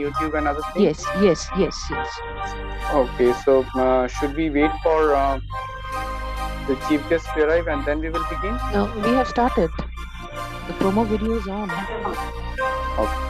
YouTube and other things? Yes, yes, yes, yes. Okay, so should we wait for the chief guest to arrive and then we will begin? No, we have started. The promo video is on. Okay.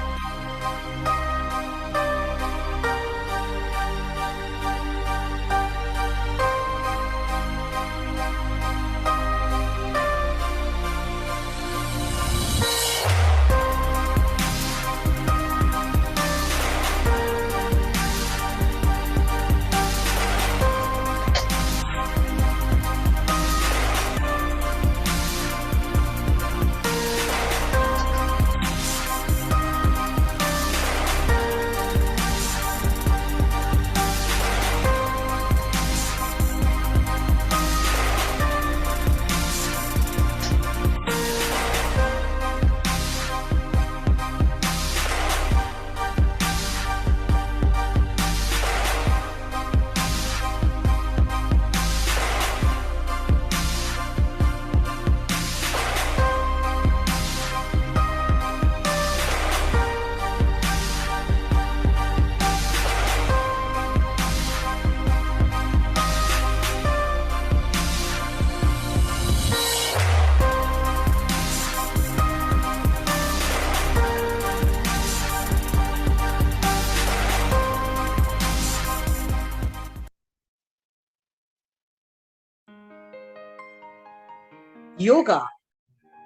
Yoga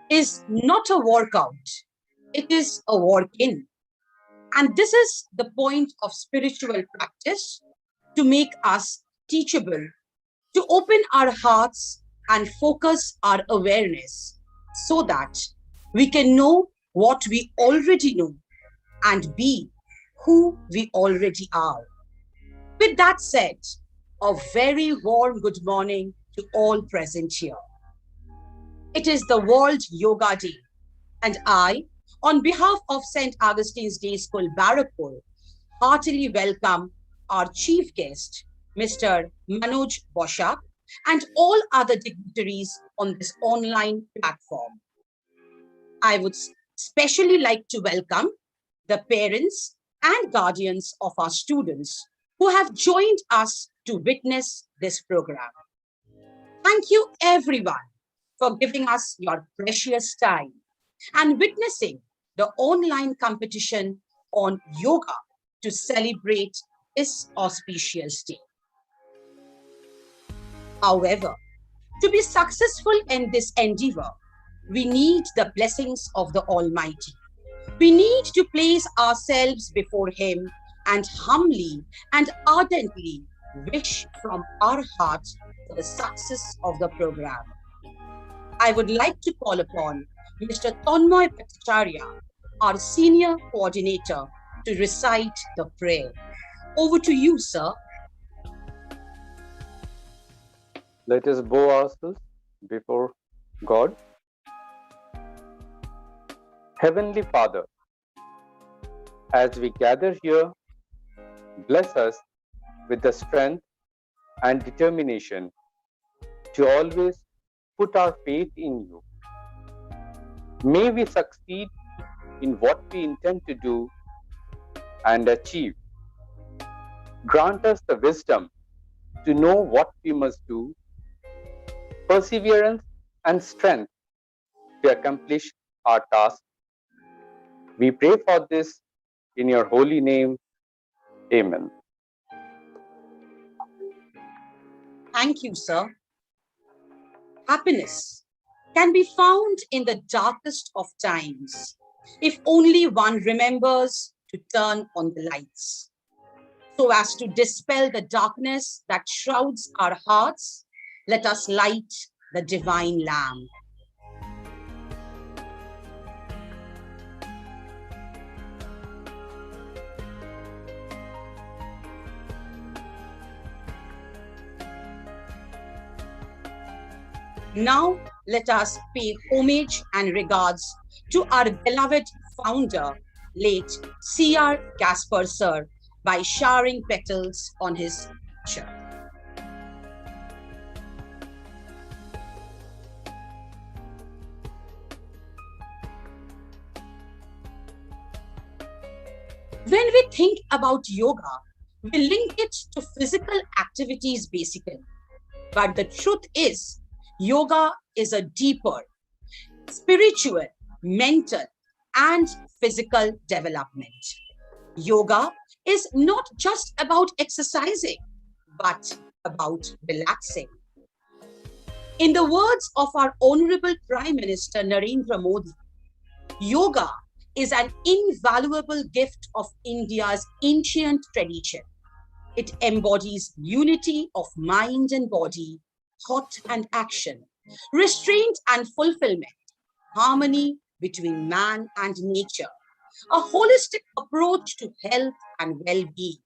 is not a workout, it is a work in. And this is the point of spiritual practice, to make us teachable, to open our hearts and focus our awareness so that we can know what we already know and be who we already are. With that said, a very warm good morning to all present here. It is the World Yoga Day, and I, on behalf of St. Augustine's Day School, Barrackpur, heartily welcome our chief guest, Mr. Manoj Boshak, and all other dignitaries on this online platform. I would especially like to welcome the parents and guardians of our students who have joined us to witness this program. Thank you, everyone, for giving us your precious time and witnessing the online competition on yoga to celebrate this auspicious day. However, to be successful in this endeavor, we need the blessings of the Almighty. We need to place ourselves before Him and humbly and ardently wish from our hearts for the success of the program. I would like to call upon Mr. Tanmoy Bhattacharya, our senior coordinator, to recite the prayer. Over to you, sir. Let us bow ourselves before God. Heavenly Father, as we gather here, bless us with the strength and determination to always put our faith in you. May we succeed in what we intend to do and achieve. Grant us the wisdom to know what we must do, perseverance and strength to accomplish our task. We pray for this in your holy name. Amen. Thank you, sir. Happiness can be found in the darkest of times if only one remembers to turn on the lights, so as to dispel the darkness that shrouds our hearts. Let us light the divine lamp. Now, let us pay homage and regards to our beloved founder, late C.R. Gasper sir, by showering petals on his picture. When we think about yoga, we link it to physical activities basically. But the truth is, yoga is a deeper spiritual, mental, and physical development. Yoga is not just about exercising, but about relaxing. In the words of our Honorable Prime Minister Narendra Modi, yoga is an invaluable gift of India's ancient tradition. It embodies unity of mind and body, thought and action, restraint and fulfillment, harmony between man and nature, a holistic approach to health and well-being.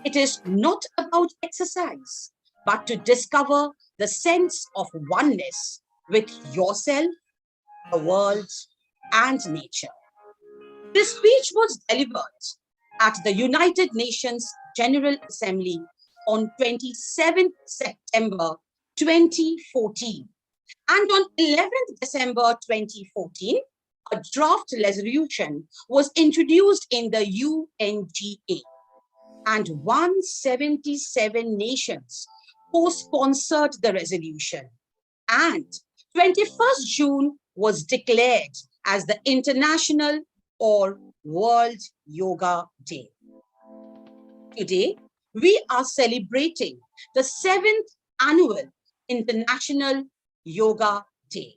It is not about exercise, but to discover the sense of oneness with yourself, the world, and nature. This speech was delivered at the United Nations General Assembly on 27th September 2014. And on 11th December 2014, a draft resolution was introduced in the UNGA, and 177 nations co-sponsored the resolution. And 21st June was declared as the International or World Yoga Day. Today, we are celebrating the 7th annual International Yoga Day.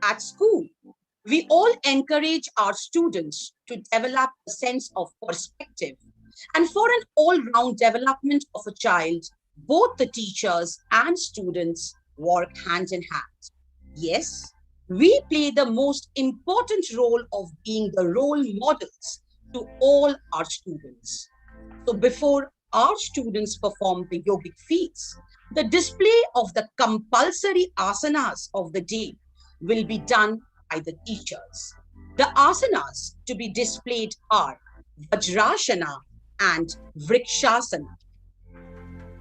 At school, we all encourage our students to develop a sense of perspective. And for an all-round development of a child, both the teachers and students work hand in hand. Yes, we play the most important role of being the role models to all our students. So before our students perform the yogic feats, the display of the compulsory asanas of the day will be done by the teachers. The asanas to be displayed are Vajrasana and Vrikshasana.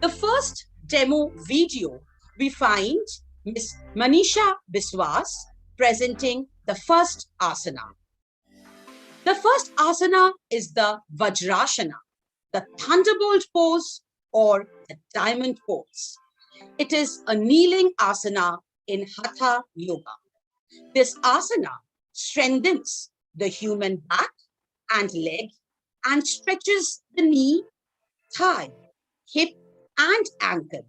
The first demo video, we find Ms. Manisha Biswas presenting the first asana. The first asana is the Vajrasana, the thunderbolt pose or the diamond pose. It is a kneeling asana in Hatha Yoga. This asana strengthens the human back and leg and stretches the knee, thigh, hip, and ankle.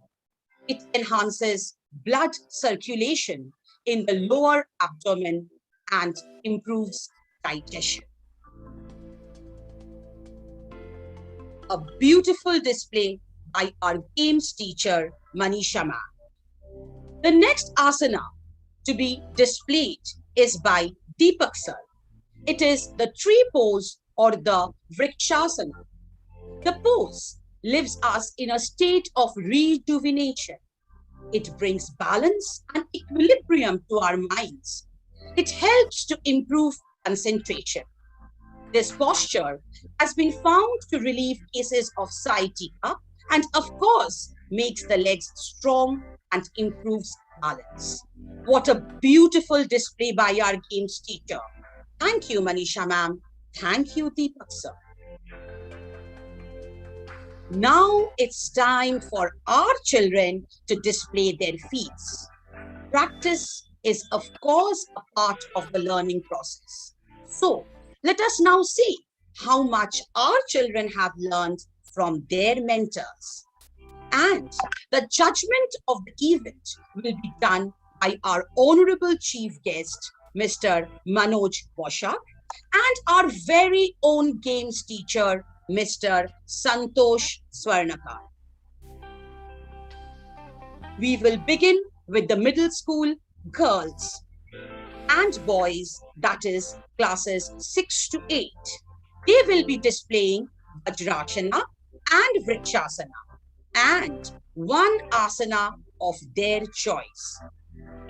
It enhances blood circulation in the lower abdomen and improves digestion. A beautiful display by our games teacher, Manisha ma'am. The next asana to be displayed is by Deepak sir. It is the tree pose or the Vrikshasana. The pose leaves us in a state of rejuvenation. It brings balance and equilibrium to our minds. It helps to improve concentration. This posture has been found to relieve cases of sciatica and, of course, makes the legs strong and improves balance. What a beautiful display by our games teacher. Thank you, Manisha ma'am. Thank you, Deepak sir. Now it's time for our children to display their feats. Practice is, of course, a part of the learning process. So let us now see how much our children have learned from their mentors. And the judgment of the event will be done by our honorable chief guest, Mr. Manoj Boshak, and our very own games teacher, Mr. Santosh Swarnakar. We will begin with the middle school girls and boys, that is classes 6 to 8. They will be displaying Vajrasana and Vrikshasana and one asana of their choice.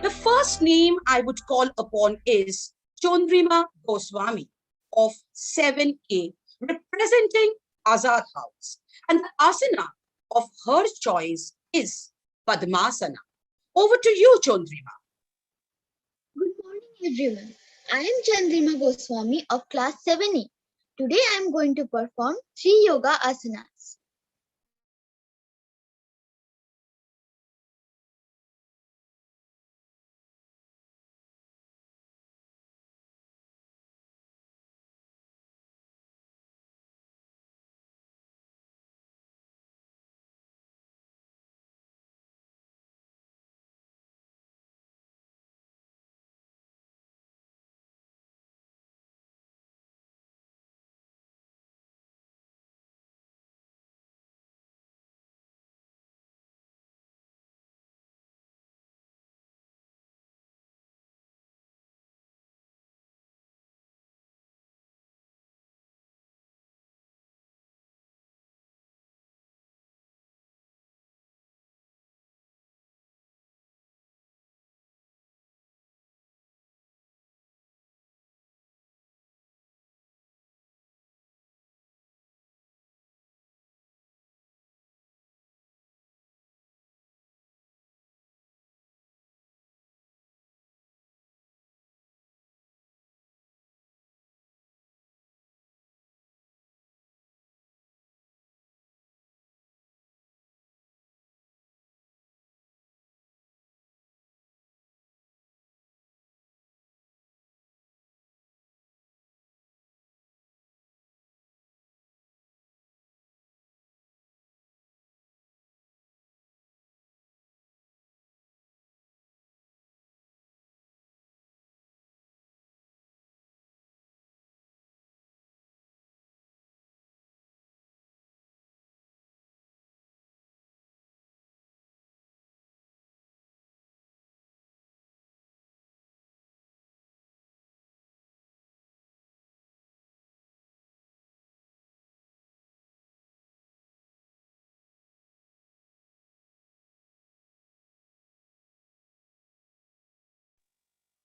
The first name I would call upon is Chondrima Goswami of 7A, representing Azad House. And the asana of her choice is Padmasana. Over to you, Chandrima. Good morning, everyone. I am Chandrima Goswami of class 7E. Today I am going to perform 3 yoga asanas.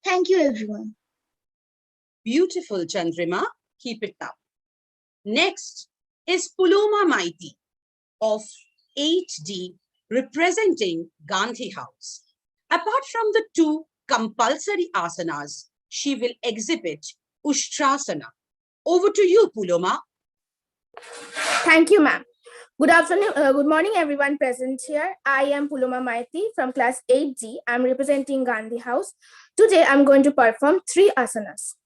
Thank you, everyone. Beautiful, Chandrima. Keep it up. Next is Puloma Maiti of 8D, representing Gandhi House. Apart from the 2 compulsory asanas, she will exhibit Ushtrasana. Over to you, Puloma. Thank you, ma'am. Good afternoon, good morning, everyone present here. I am Puloma Maiti from class 8G. I'm representing Gandhi House. Today, I'm going to perform 3 asanas.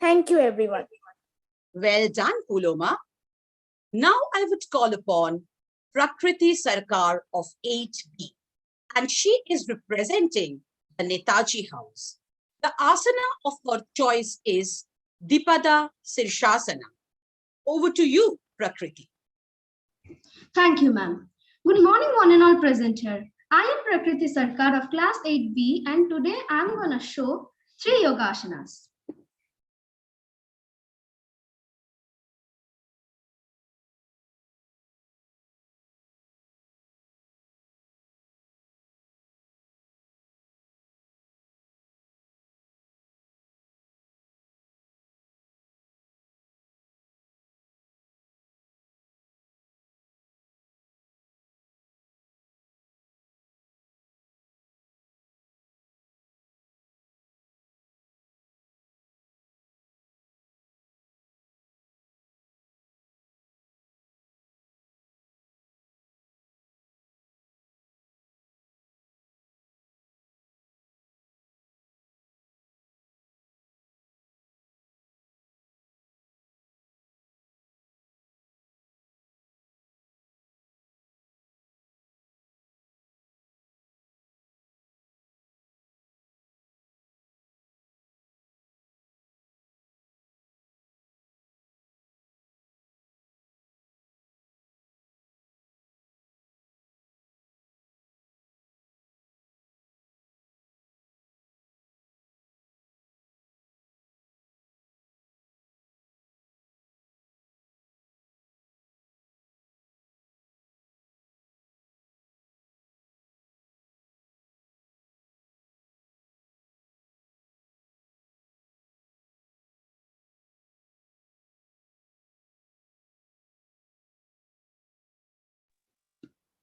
Thank you, everyone. Well done, Puloma. Now I would call upon Prakriti Sarkar of 8B, and she is representing the Netaji House. The asana of her choice is Dipada Sirshasana. Over to you, Prakriti. Thank you, ma'am. Good morning, one and all present here. I am Prakriti Sarkar of class 8B, and today I am going to show 3 yoga asanas.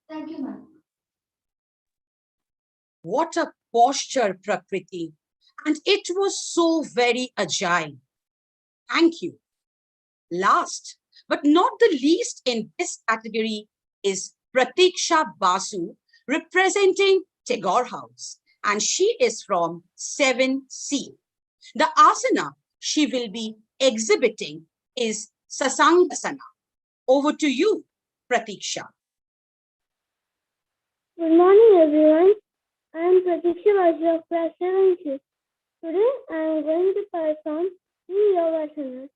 Thank you, ma'am. What a posture, Prakriti. And it was so very agile. Thank you. Last but not the least in this category is Pratiksha Basu, representing Tagore House, and she is from 7C. The asana she will be exhibiting is Sasangasana. Over to you, Pratiksha. Good morning, everyone. I am Pratiksha Basu of class 7C. Today, I am going to perform 3 yoga asanas.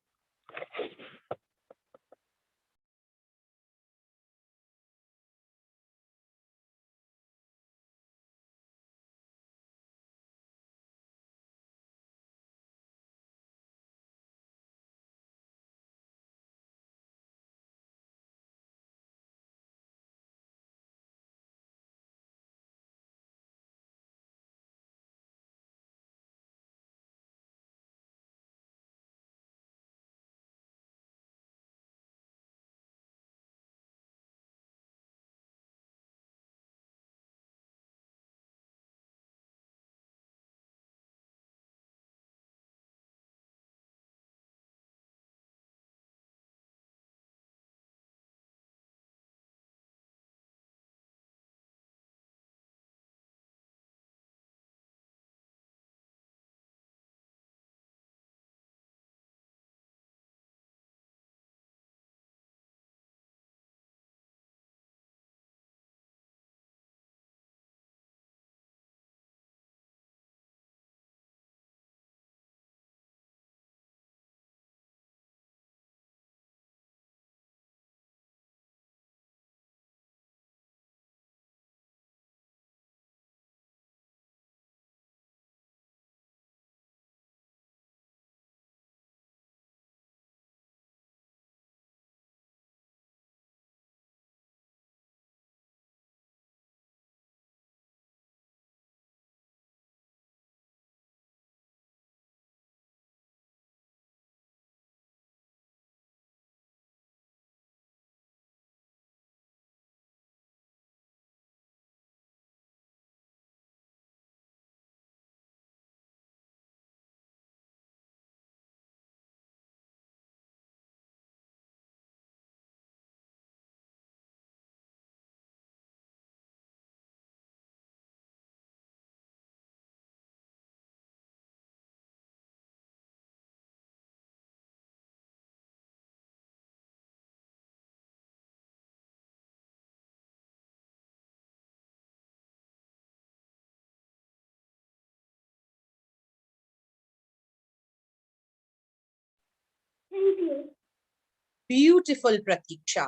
beautiful, Pratiksha.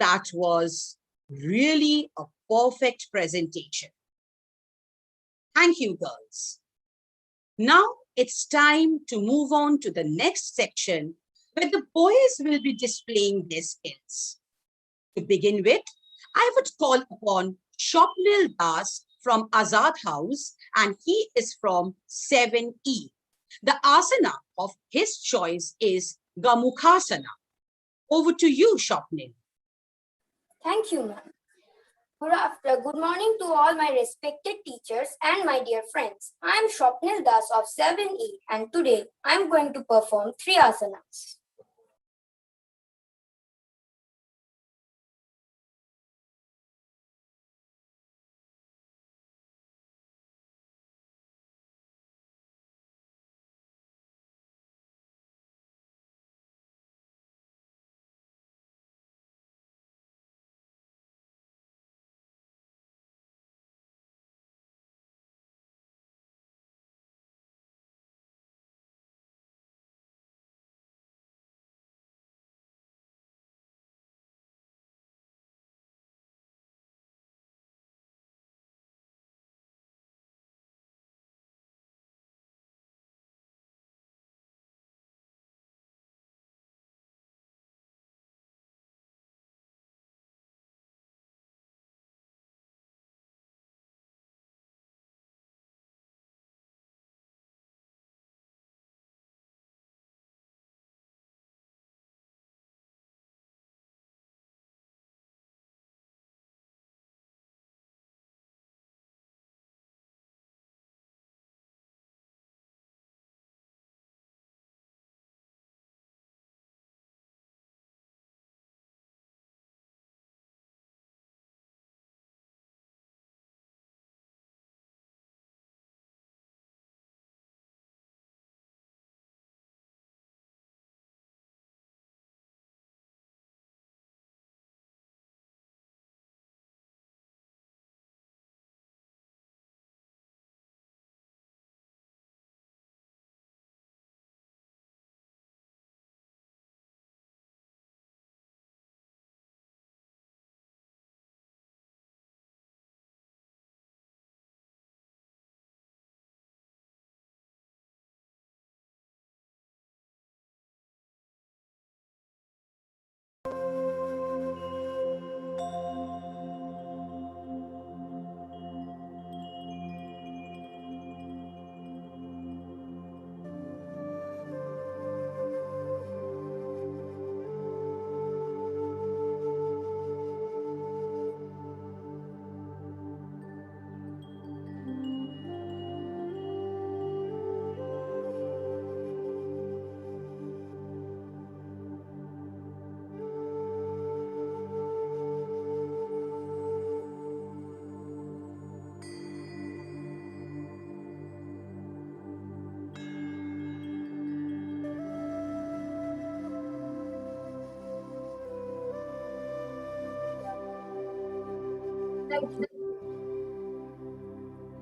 That was really a perfect presentation. Thank you, girls. Now it's time to move on to the next section where the boys will be displaying their skills. To begin with, I would call upon Shopnil Das from Azad House, and he is from 7E. The asana of his choice is Gamukhasana. Over to you, Shopnil. Thank you, ma'am. Good morning to all my respected teachers and my dear friends. I am Shopnil Das of 7E, and today I am going to perform 3 asanas.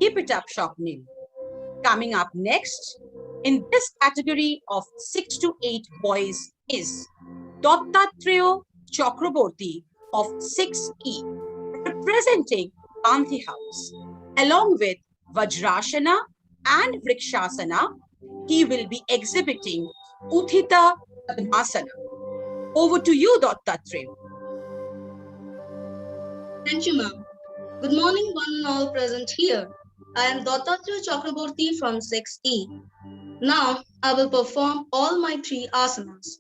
Keep it up, Shopnil. Coming up next, in this category of 6 to 8 boys is Dattatreya Chakraborty of 6E, representing Gandhi House. Along with Vajrasana and Vrikshasana, he will be exhibiting Uthita Padmasana. Over to you, Dattatreya. Thank you, ma'am. Good morning, one and all present here. I am Dattatreya Chakraborty from 6E. Now, I will perform all my 3 asanas.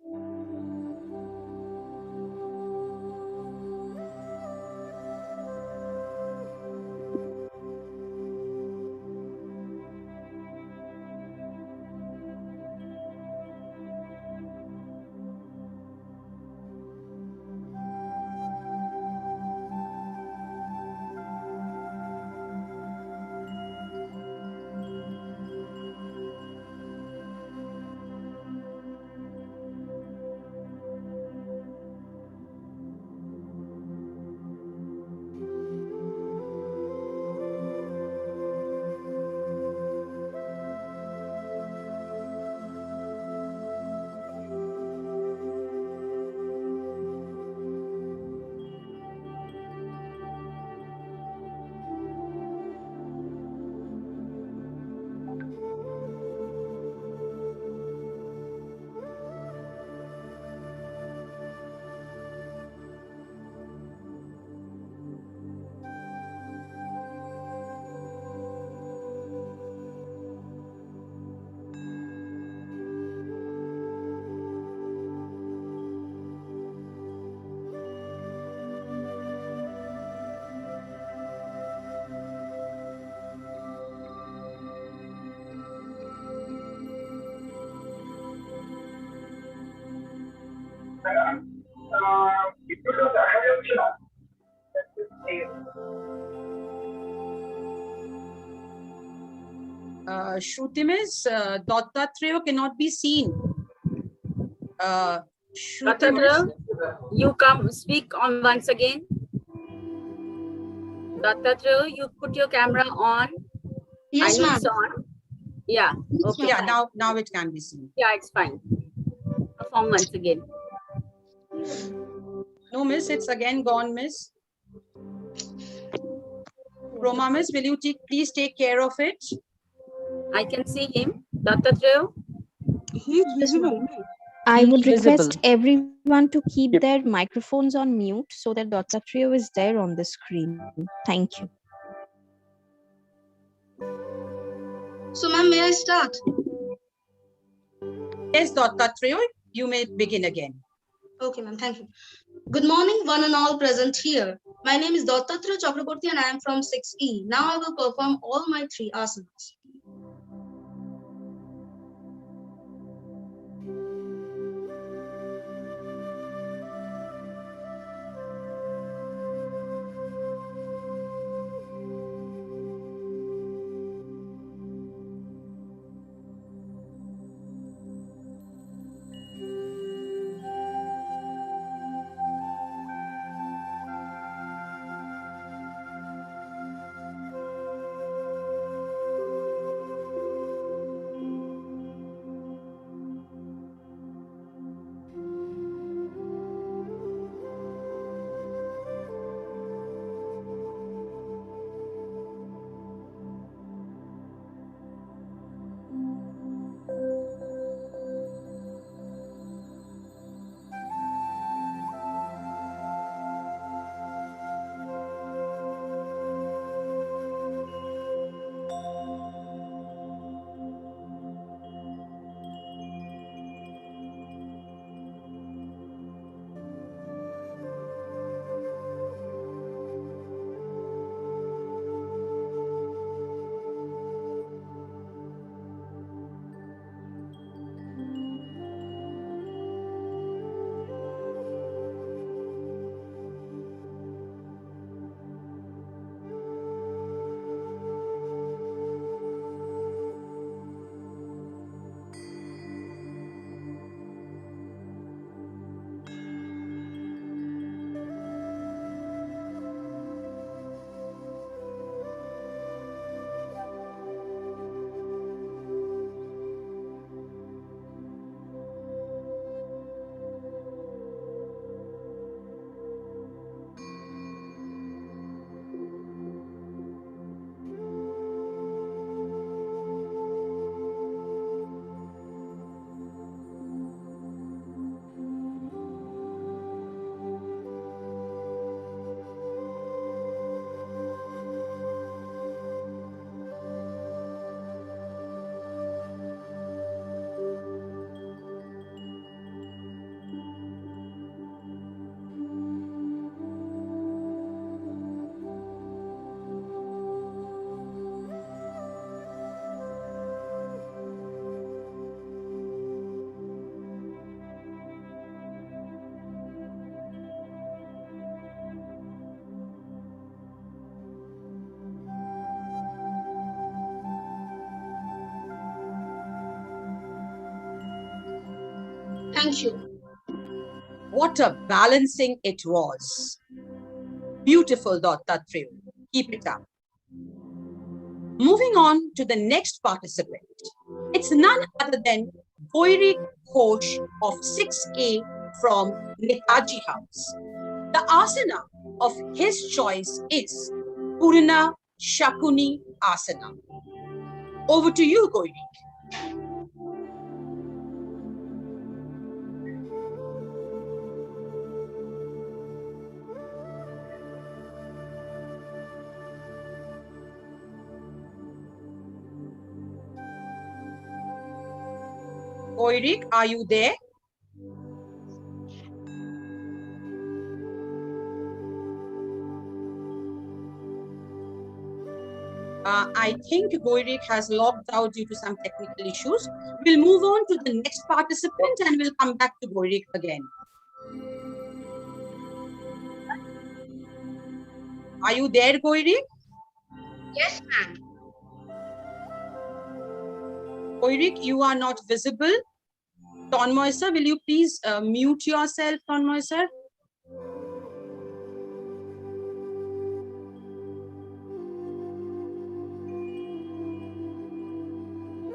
Shruti Miss, Dattatreya cannot be seen. Shruti Miss, You come speak on once again. Dattatreya, you put your camera on. Yes, I know ma'am. it's on. Yeah. Okay. yeah, fine. now it can be seen. Yeah, it's fine. Perform once again. No, Miss, it's again gone, Miss. Roma Miss, will you please take care of it? I can see him. Dattatreya. He's visible. I would He's request visible. everyone to keep Yep. their microphones on mute so that Dattatreya is there on the screen. Thank you. So, ma'am, may I start? Yes, Dattatreya, you may begin again. Okay, ma'am. Thank you. Good morning, one and all present here. My name is Dattatreya Chakraborty and I am from 6E. Now I will perform all my 3 asanas. Thank you. What a balancing it was. Beautiful, Dattatreya. Keep it up. Moving on to the next participant. It's none other than Goirik Ghosh of 6A from Netaji House. The asana of his choice is Purna Shakuni Asana. Over to you, Goirik. Goirik, are you there? I think Goirik has logged out due to some technical issues. We'll move on to the next participant and we'll come back to Goirik again. Are you there, Goiri? Yes, ma'am. Goirik, you are not visible. Tonmoy sir, will you please mute yourself, Tonmoy sir?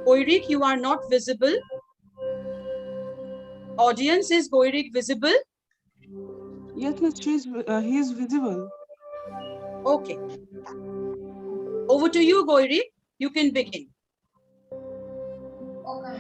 Goirik, you are not visible. Audience, is Goirik visible? Yes, miss, he is visible. Okay. Over to you, Goirik. You can begin. Okay.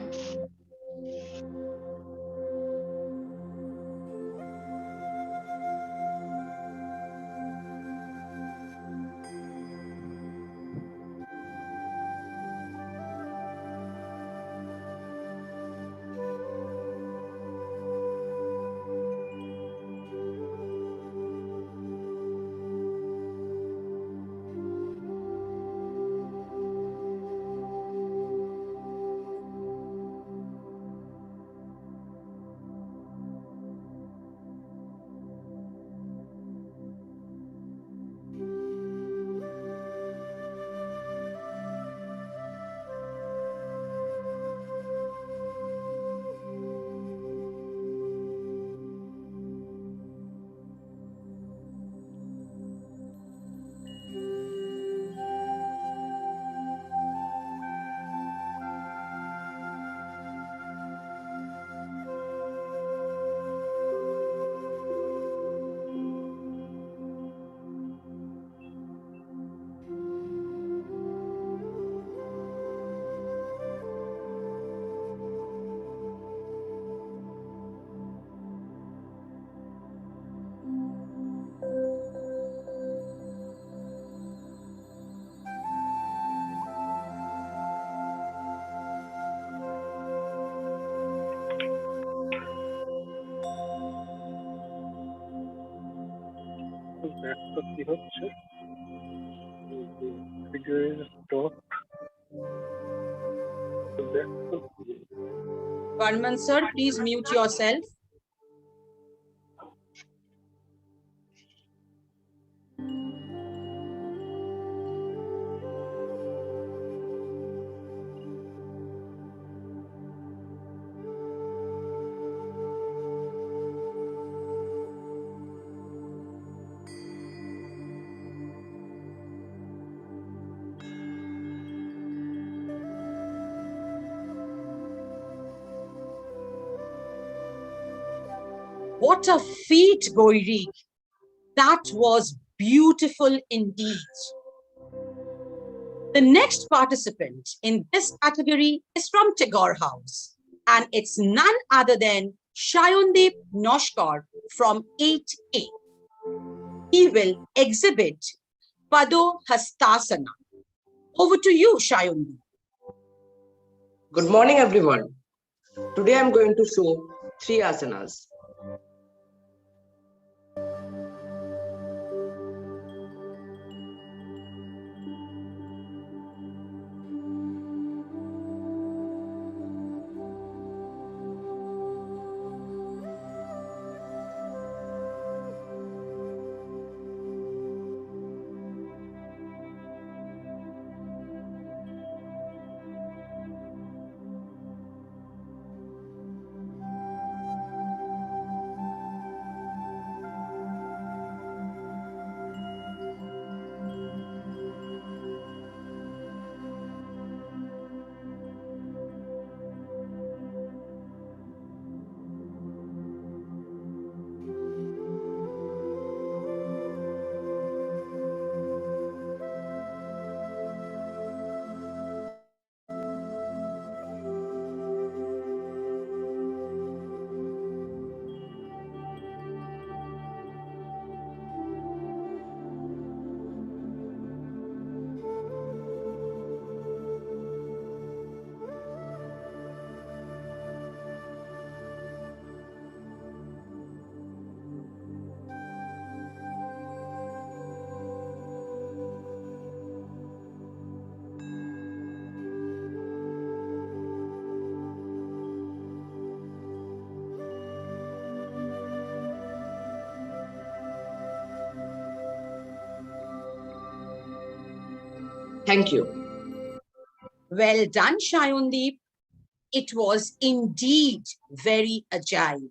Varman sir, please mute yourself. What a feat, Goirik. That was beautiful indeed. The next participant in this category is from Tagore House, and it's none other than Shayundeep Noshkar from 8A. He will exhibit Pado Hastasana. Over to you, Shayundeep. Good morning, everyone. Today I'm going to show 3 asanas. Thank you. Well done, Shayundeep. It was indeed very agile.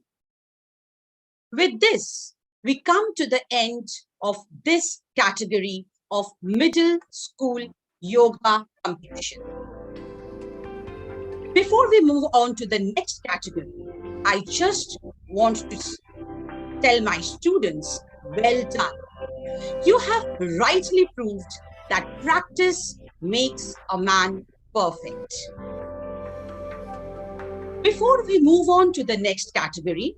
With this, we come to the end of this category of middle school yoga competition. Before we move on to the next category, I just want to tell my students, well done. You have rightly proved that practice makes a man perfect. Before we move on to the next category,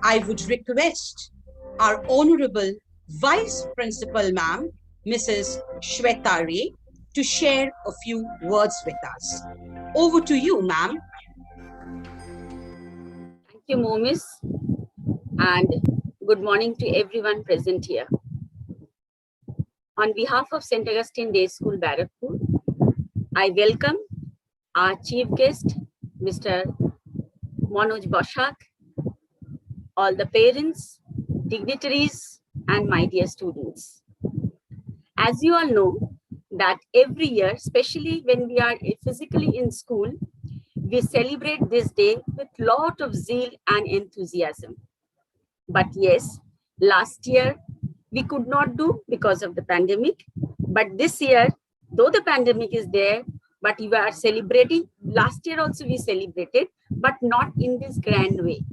I would request our Honorable Vice Principal Ma'am, Mrs. Shweta Ray, to share a few words with us. Over to you, ma'am. Thank you, Momis, and good morning to everyone present here. On behalf of St. Augustine Day School, Barakpur, I welcome our chief guest, Mr. Manoj Boshak, all the parents, dignitaries, and my dear students. As you all know, that every year, especially when we are physically in school, we celebrate this day with lot of zeal and enthusiasm. But yes, last year we could not do because of the pandemic. But this year, though the pandemic is there, but we are celebrating. Last year also we celebrated, but not in this grand way.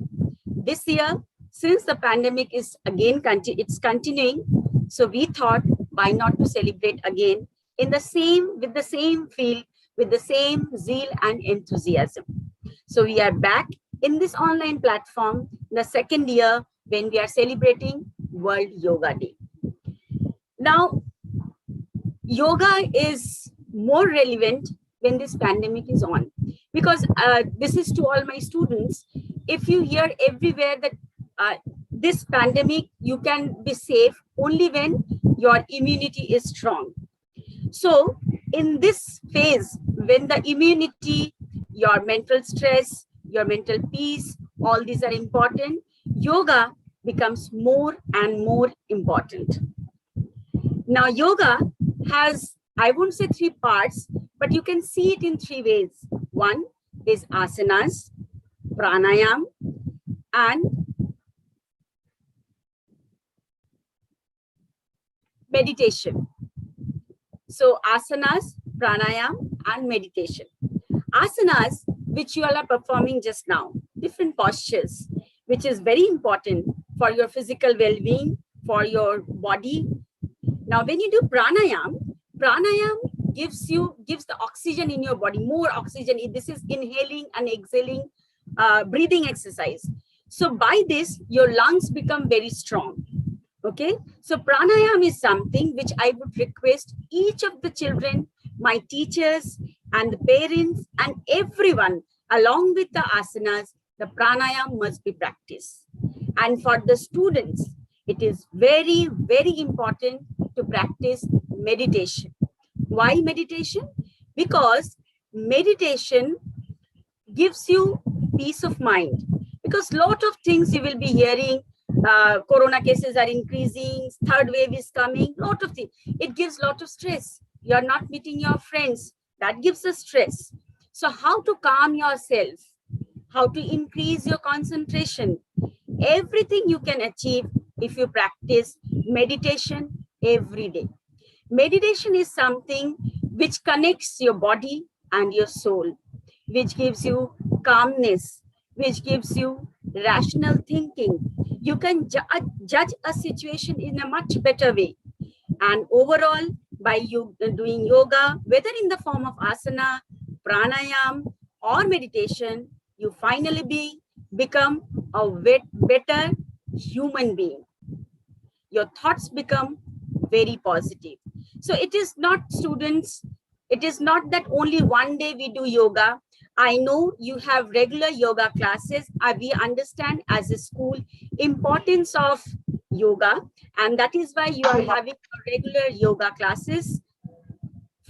This year, since the pandemic is again it's continuing, so we thought, why not to celebrate again in the same, with the same feel, with the same zeal and enthusiasm. So we are back in this online platform, the second year when we are celebrating World Yoga Day. Now, yoga is more relevant when this pandemic is on, because this is to all my students. If you hear everywhere that this pandemic, you can be safe only when your immunity is strong. So in this phase, when the immunity, your mental stress, your mental peace, all these are important, yoga becomes more and more important. Now, yoga has, I won't say 3 parts, but you can see it in 3 ways. One is asanas, pranayam, and meditation. So asanas, pranayam, and meditation. Asanas, which you all are performing just now, different postures, which is very important for your physical well-being, for your body. Now, when you do pranayam, pranayam gives the oxygen in your body, more oxygen. This is inhaling and exhaling, breathing exercise. So by this, your lungs become very strong. Okay, so pranayam is something which I would request each of the children, my teachers and the parents and everyone, along with the asanas, the pranayam must be practiced. And for the students, it is very, very important to practice meditation. Why meditation? Because meditation gives you peace of mind. Because a lot of things you will be hearing, corona cases are increasing, third wave is coming, lot of things. It gives a lot of stress. You're not meeting your friends. That gives us stress. So how to calm yourself, how to increase your concentration, everything you can achieve if you practice meditation every day. Meditation is something which connects your body and your soul, which gives you calmness, which gives you rational thinking. You can judge a situation in a much better way. And overall, by you doing yoga, whether in the form of asana, pranayam, or meditation, you finally become a better human being. Your thoughts become very positive. So it is not, students, it is not that only one day we do yoga. I know you have regular yoga classes. We understand as a school importance of yoga, and that is why you are having regular yoga classes,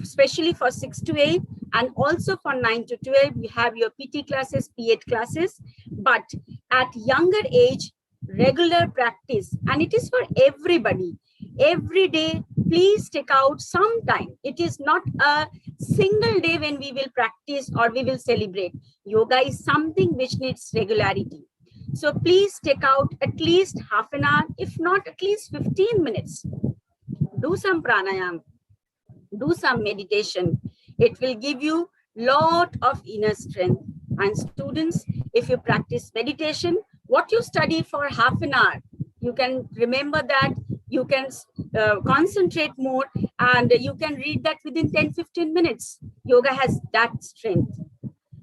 especially for 6 to 8, and also for 9 to 12. You have your PT classes, P8 classes, but at younger age, regular practice, and it is for everybody. Every day please take out some time. It is not a single day when we will practice or we will celebrate. Yoga is something which needs regularity. So please take out at least half an hour, if not at least 15 minutes. Do some pranayam, do some meditation. It will give you lot of inner strength. And students, if you practice meditation, what you study for half an hour, you can remember that, you can concentrate more, and you can read that within 10-15 minutes. Yoga has that strength.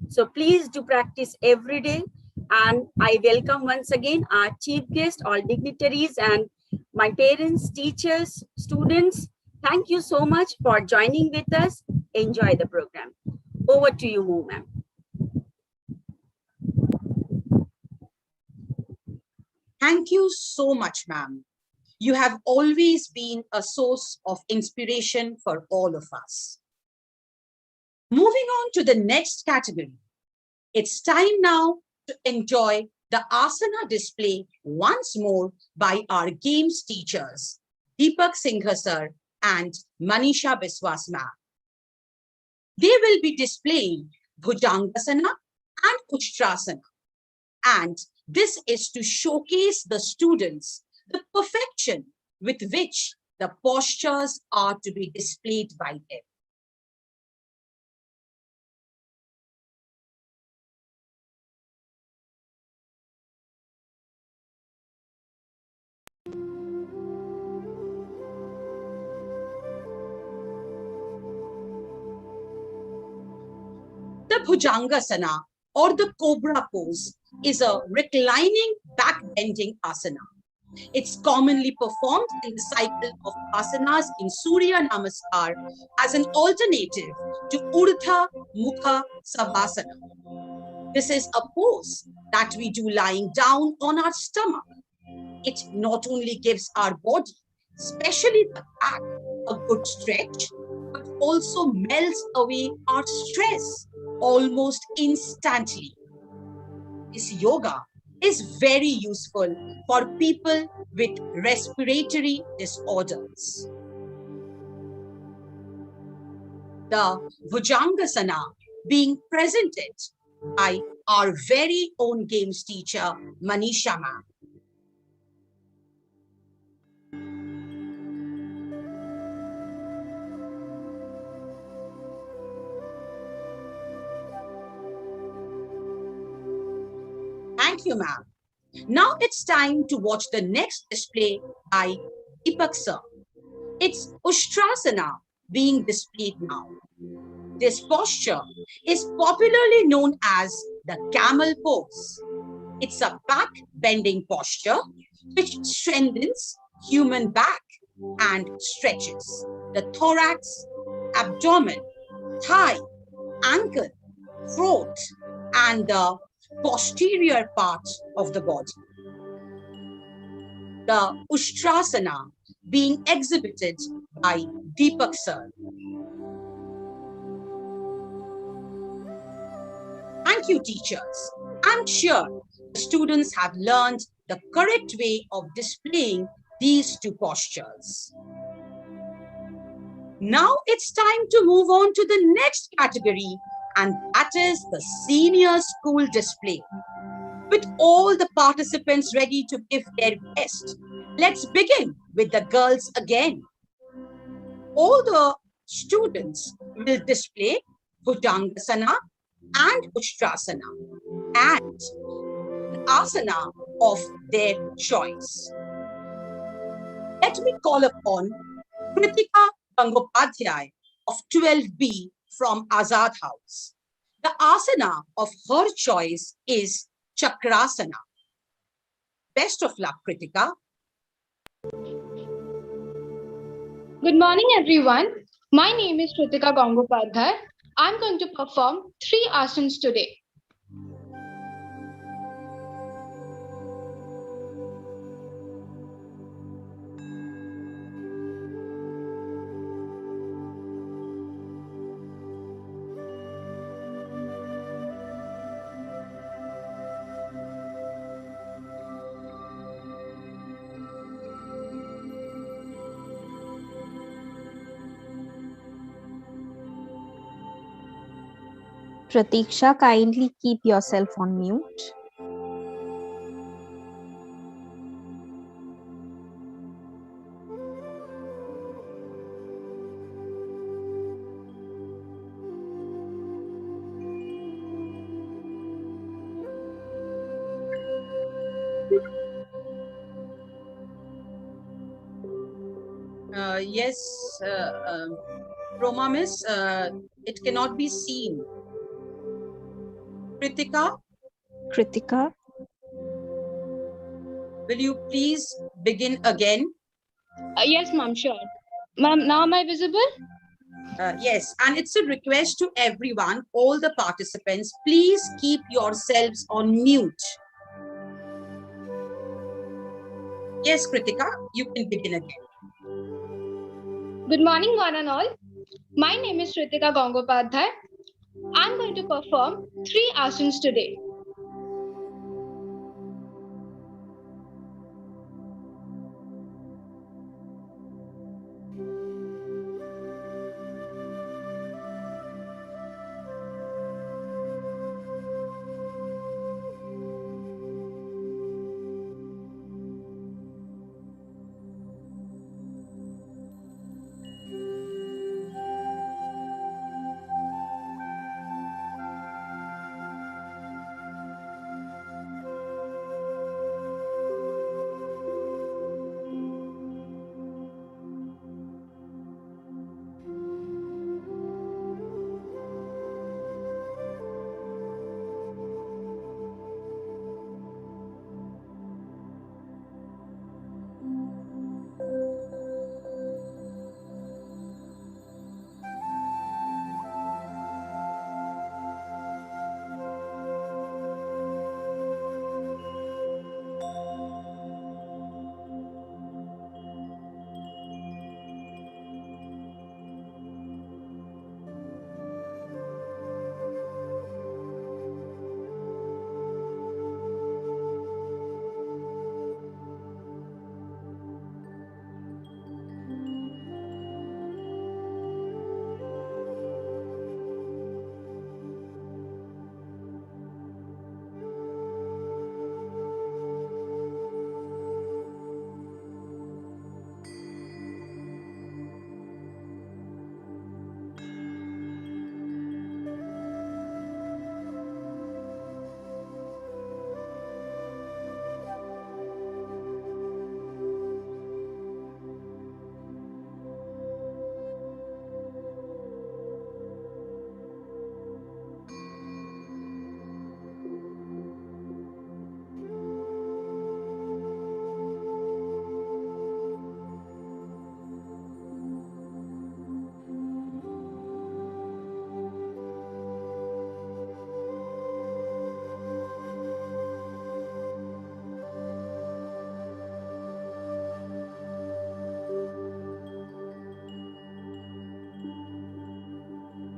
So please do practice every day. And I welcome once again our chief guest, all dignitaries, and my parents, teachers, students. Thank you so much for joining with us. Enjoy the program. Over to you, Mo, ma'am. Thank you so much, ma'am. You have always been a source of inspiration for all of us. Moving on to the next category. It's time now to enjoy the asana display once more by our games teachers, Deepak Singha sir and Manisha Biswas ma'am. They will be displaying Bhujangasana and Ushtrasana. And this is to showcase the students the perfection with which the postures are to be displayed by them. The Bhujangasana or the Cobra pose is a reclining back bending asana. It's commonly performed in the cycle of asanas in Surya Namaskar as an alternative to Urdhva Mukha Savasana. This is a pose that we do lying down on our stomach. It not only gives our body, especially the back, a good stretch, but also melts away our stress almost instantly. This yoga is very useful for people with respiratory disorders. The Bhujangasana being presented by our very own games teacher, Manisha ma'am. Thank you, ma'am. Now it's time to watch the next display by Deepak sir. It's Ushtrasana being displayed now. This posture is popularly known as the camel pose. It's a back bending posture which strengthens human back and stretches the thorax, abdomen, thigh, ankle, throat, and the posterior part of the body. The Ushtrasana being exhibited by Deepak sir. Thank you, teachers. I'm sure the students have learned the correct way of displaying these two postures. Now it's time to move on to the next category, and that is the senior school display. With all the participants ready to give their best, let's begin with the girls again. All the students will display Bhujangasana and Ushtrasana and the asana of their choice. Let me call upon Kritika Gangopadhyay of 12B from Azad House. The asana of her choice is Chakrasana. Best of luck, Kritika. Good morning, everyone. My name is Kritika Gangopadhyay. I'm going to perform 3 asanas today. Pratiksha, kindly keep yourself on mute. Yes, Roma Miss, it cannot be seen. Kritika, Kritika, will you please begin again? Yes, ma'am, sure. Ma'am, now am I visible? Yes, and it's a request to everyone, all the participants, please keep yourselves on mute. Yes, Kritika, you can begin again. Good morning, one and all. My name is Ritika Gangopadhyay. I'm going to perform 3 asanas today.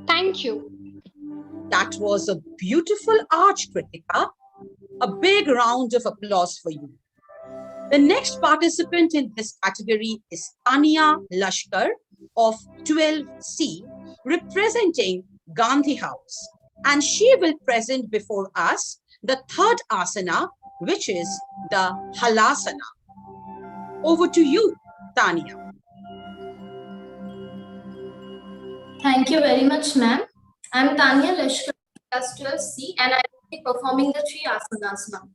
Thank you. That was a beautiful arch, Kritika. A big round of applause for you. The next participant in this category is Tania Lashkar of 12C, representing Gandhi House. And she will present before us the third asana, which is the Halasana. Over to you, Tania. Thank you very much, ma'am. I'm Tanya Lashkar, class 12C, and I will be performing the 3 asanas now.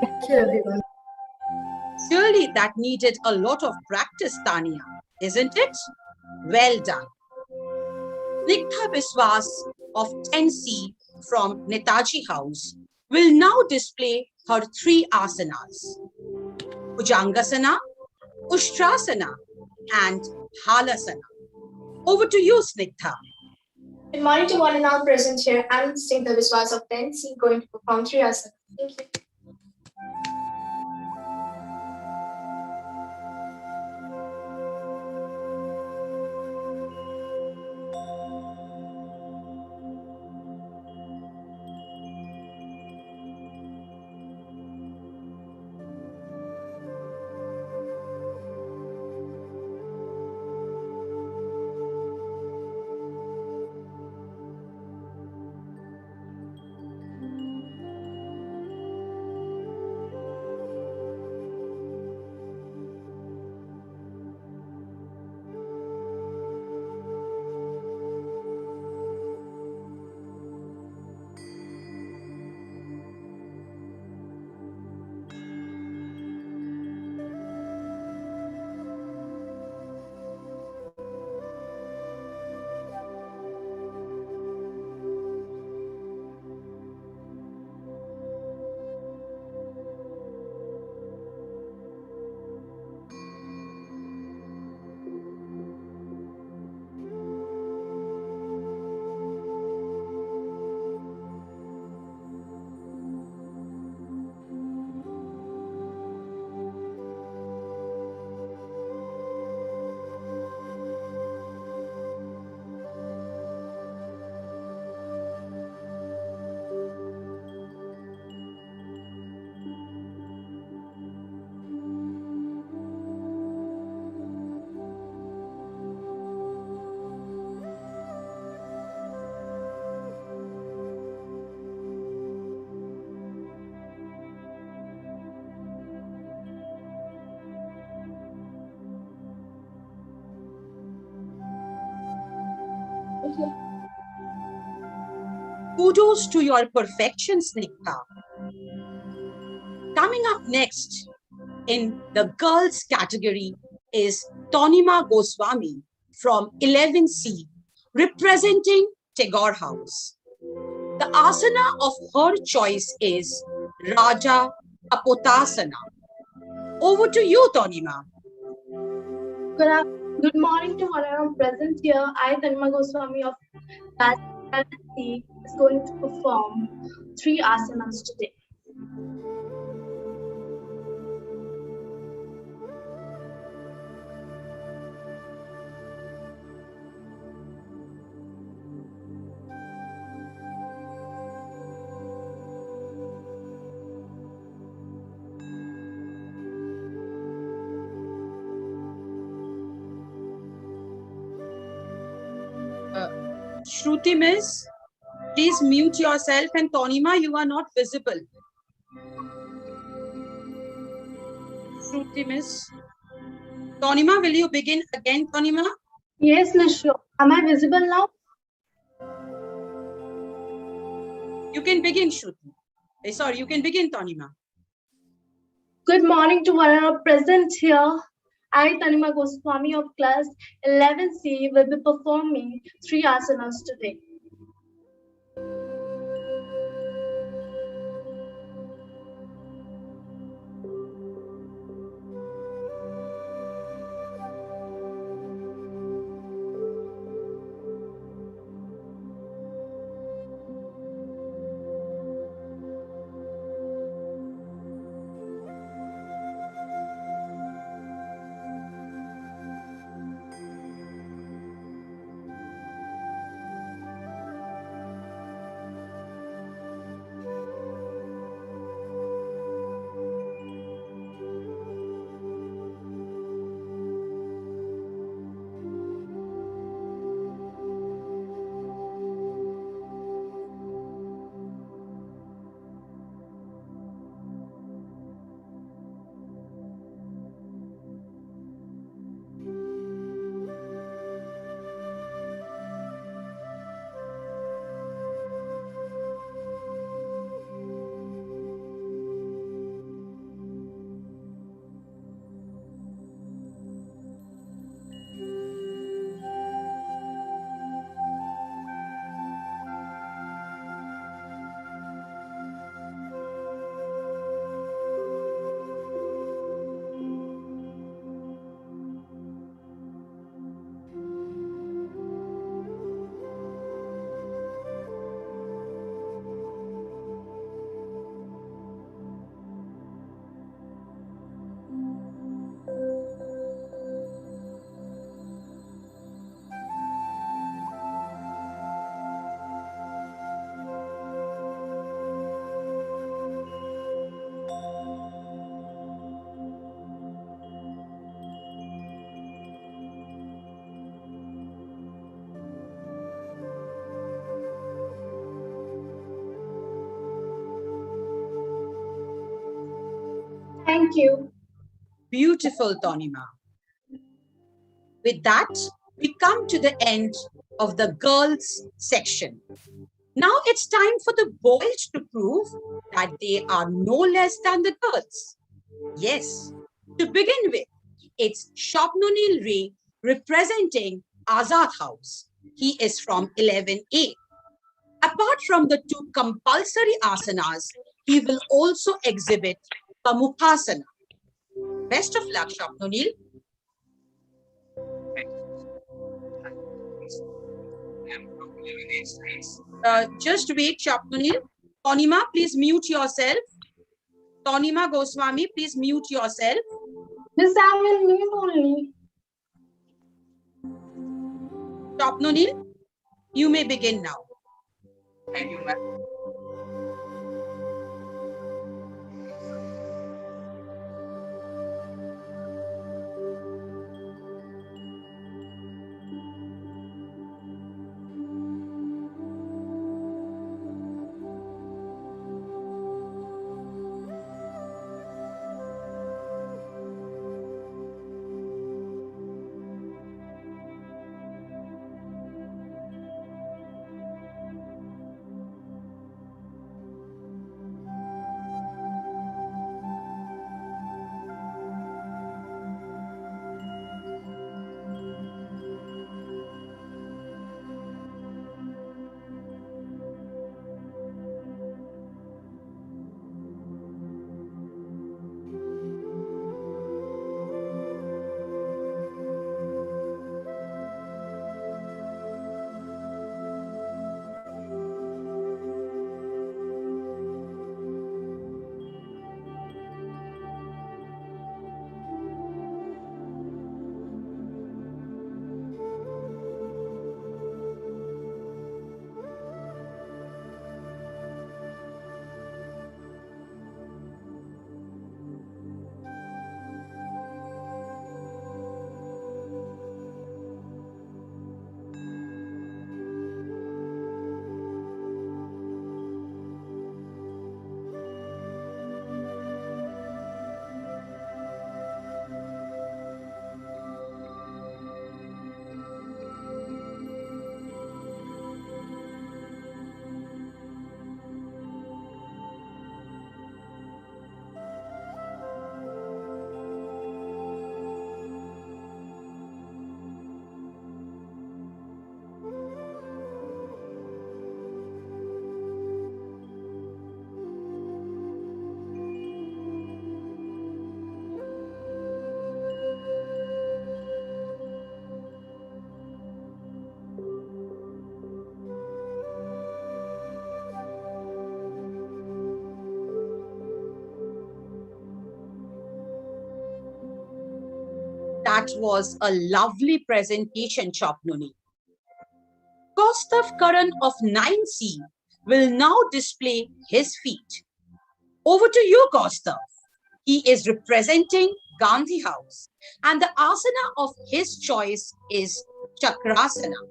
Thank you, everyone. Surely that needed a lot of practice, Tania, isn't it? Well done. Snigdha Biswas of 10C from Netaji House will now display her 3 asanas: Bhujangasana, Ushtrasana, and Halasana. Over to you, Snigdha. Good morning to one and all present here. I'm Snigdha Biswas of 10C going to perform 3 asanas. Thank you. Kudos to your perfection, Snigdha. Coming up next in the girls category is Tonima Goswami from 11C, representing Tagore House. The asana of her choice is Raja Kapotasana. Over to you, Tonima. Good morning to one and all present here. I, Tanima Goswami of class 11C, is going to perform 3 asanas today. Shruti Miss, please mute yourself, and Tonima, you are not visible. Shruti Miss. Tonima, will you begin again, Tonima? Yes, Nashro. Am I visible now? You can begin, Shruti. Sorry, you can begin, Tonima. Good morning to one and all present here. I, Tanima Goswami of class 11C, will be performing 3 asanas today. Thank you. Beautiful, Tonima. With that, we come to the end of the girls section. Now it's time for the boys to prove that they are no less than the girls. Yes, to begin with, it's Shopnunil Ray representing Azad House. He is from 11A. Apart from the two compulsory asanas, he will also exhibit Pamukhasana. Best of luck, Shopnunil. Just wait, Shopnunil. Tonima, please mute yourself. Tonima Goswami, please mute yourself. Miss, I will mute only. Shopnunil, you may begin now. Thank you, ma'am. That was a lovely presentation, Shopnunil. Kaustav Karan of 9C will now display his feet. Over to you, Kaustav. He is representing Gandhi House, and the asana of his choice is Chakrasana.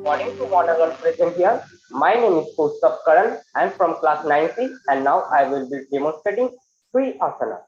Morning to one and all present here. My name is Kaustav Karan. I am from class 9C and now I will be demonstrating 3 asanas.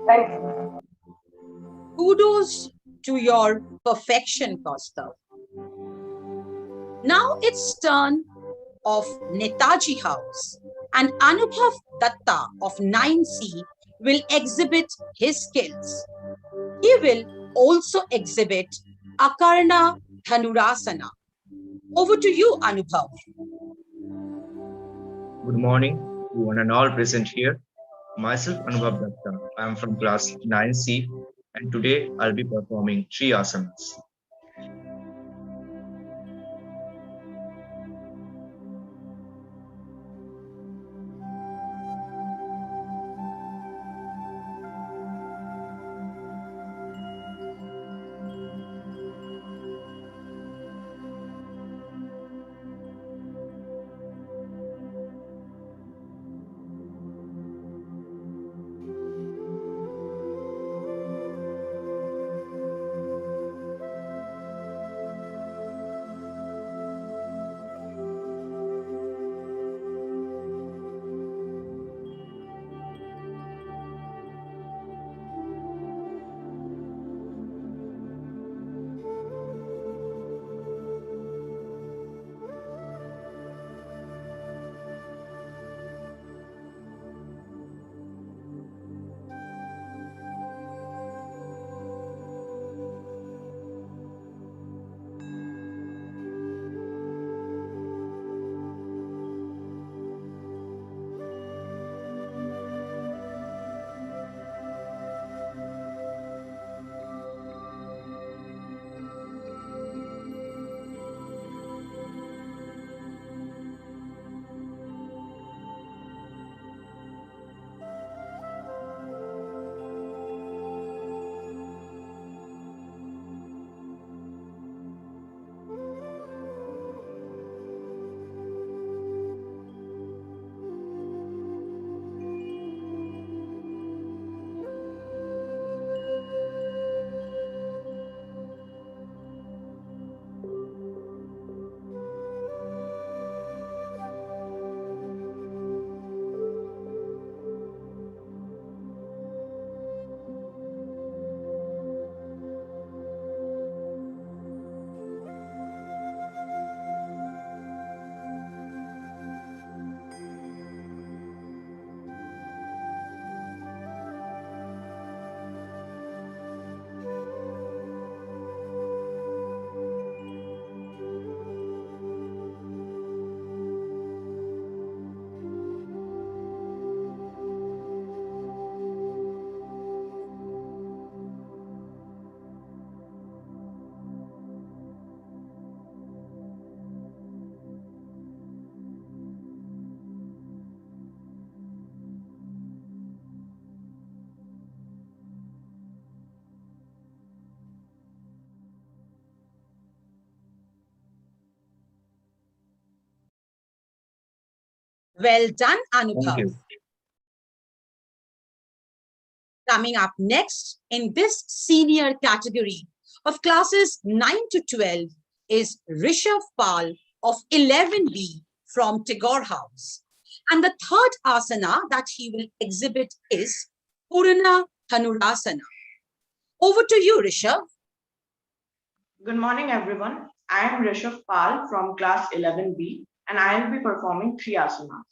Thanks. Kudos to your perfection, Kaustav. Now it's turn of Netaji House, and Anubhav Datta of 9C will exhibit his skills. He will also exhibit Akarna Dhanurasana. Over to you, Anubhav. Good morning to one and all present here. Myself, Anubhav Datta. I am from class 9C, and today I'll be performing three asanas. Well done, Thank Anubhav. you. Coming up next in this senior category of classes 9 to 12 is Rishabh Pal of 11B from Tagore House. And the third asana that he will exhibit is Purana Dhanurasana. Over to you, Rishabh. Good morning, everyone. I am Rishabh Pal from class 11B, and I will be performing three asanas.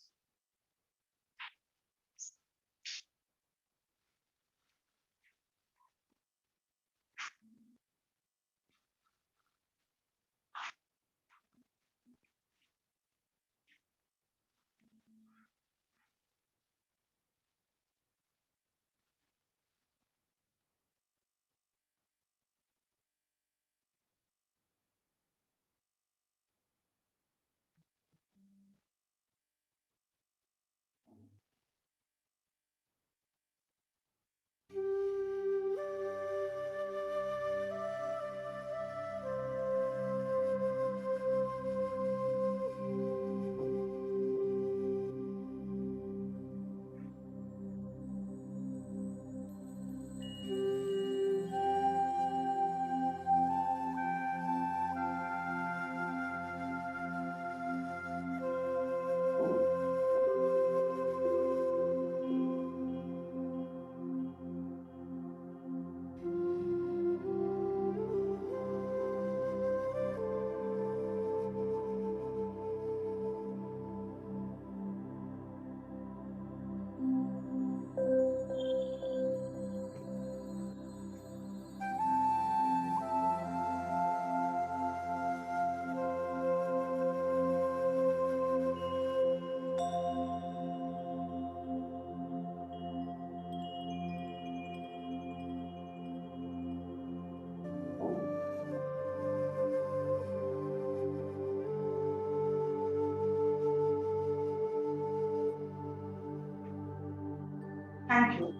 Thank you.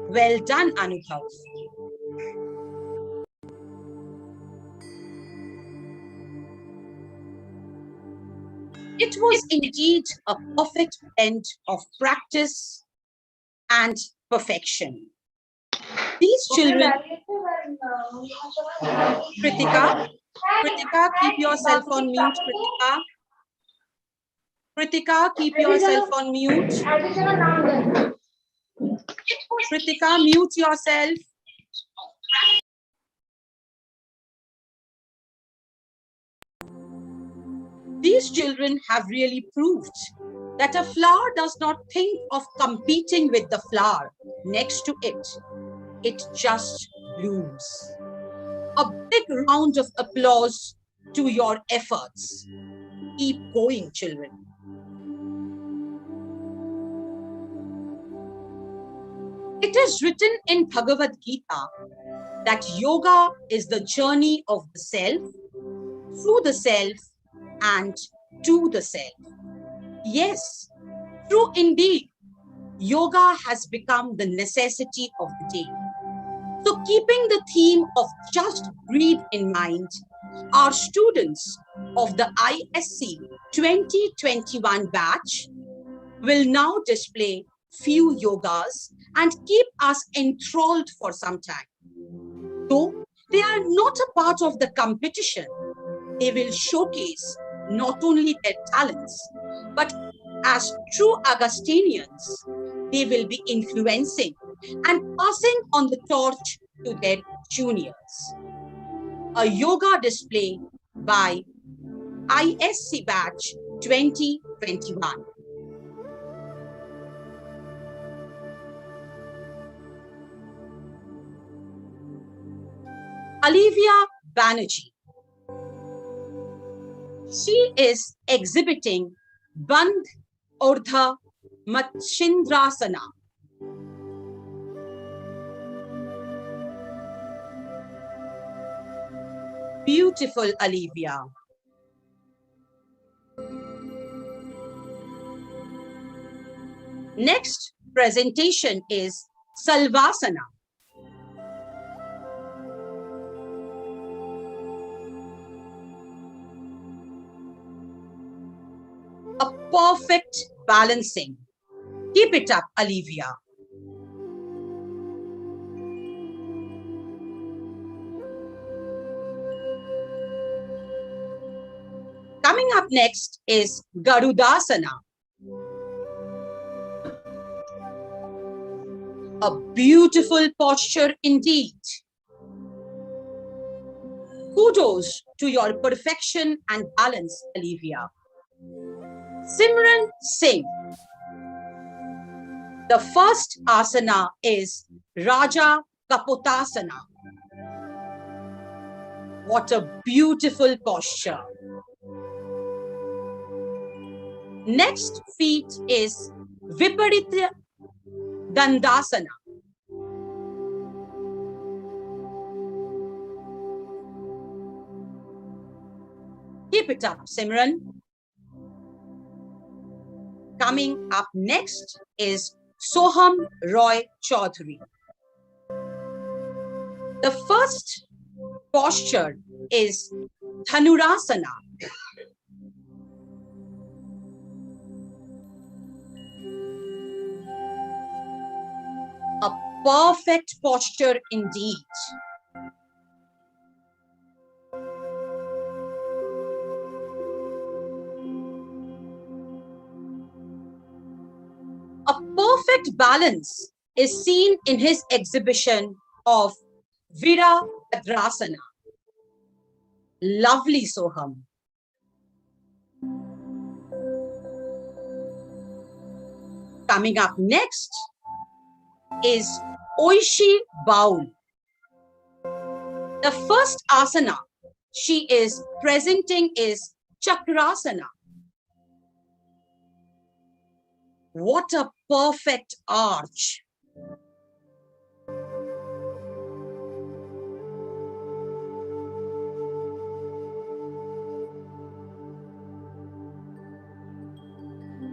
Well done, Anubhav. It was indeed a perfect blend of practice and perfection. These children, Kritika, keep yourself on mute, Kritika. Kritika, keep yourself on mute. Kritika, mute yourself. These children have really proved that a flower does not think of competing with the flower next to it. It just blooms. A big round of applause to your efforts. Keep going, children. It is written in Bhagavad Gita that yoga is the journey of the self, through the self, and to the self. Yes, true indeed. Yoga has become the necessity of the day. So, keeping the theme of just breathe in mind, our students of the ISC 2021 batch will now display few yogas and keep us enthralled for some time. Though they are not a part of the competition, they will showcase not only their talents, but as true Augustinians, they will be influencing and passing on the torch to their juniors. A yoga display by ISC Batch 2021. Olivia Banerjee. She is exhibiting Bandh Urdhva Matsyendrasana. Beautiful, Olivia. Next presentation is Salvasana. A perfect balancing. Keep it up, Olivia. Coming up next is Garudasana. A beautiful posture indeed. Kudos to your perfection and balance, Olivia. Simran Singh. The first asana is Raja Kapotasana. What a beautiful posture. Next feat is Viparita Dandasana. Keep it up, Simran. Coming up next is Soham Roy Chaudhary. The first posture is Dhanurasana. A perfect posture indeed. A perfect balance is seen in his exhibition of Virabhadrasana. Lovely, Soham. Coming up next is Oishi Baul. The first asana she is presenting is Chakrasana. What a perfect arch.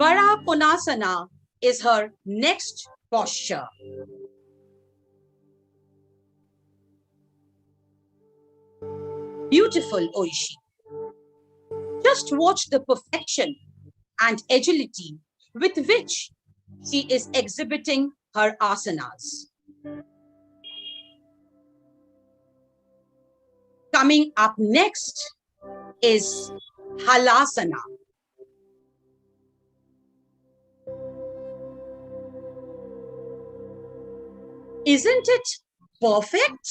Bara Konasana is her next posture. Beautiful Oishi. Just watch the perfection and agility with which she is exhibiting her asanas. Coming up next is Halasana. Isn't it perfect?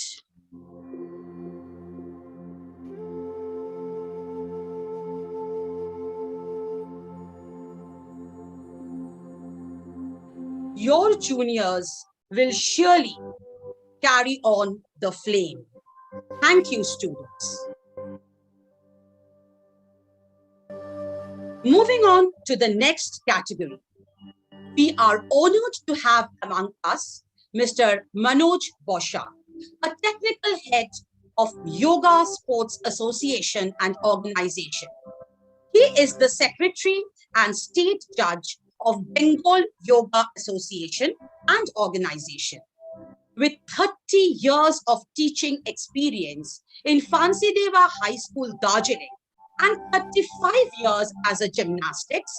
Your juniors will surely carry on the flame. Thank you, students. Moving on to the next category. We are honored to have among us Mr. Manoj Bosha, a technical head of Yoga Sports Association and Organization. He is the secretary and state judge of Bengal Yoga Association and Organization. With 30 years of teaching experience in Fansideva High School, Darjeeling, and 35 years as a gymnastics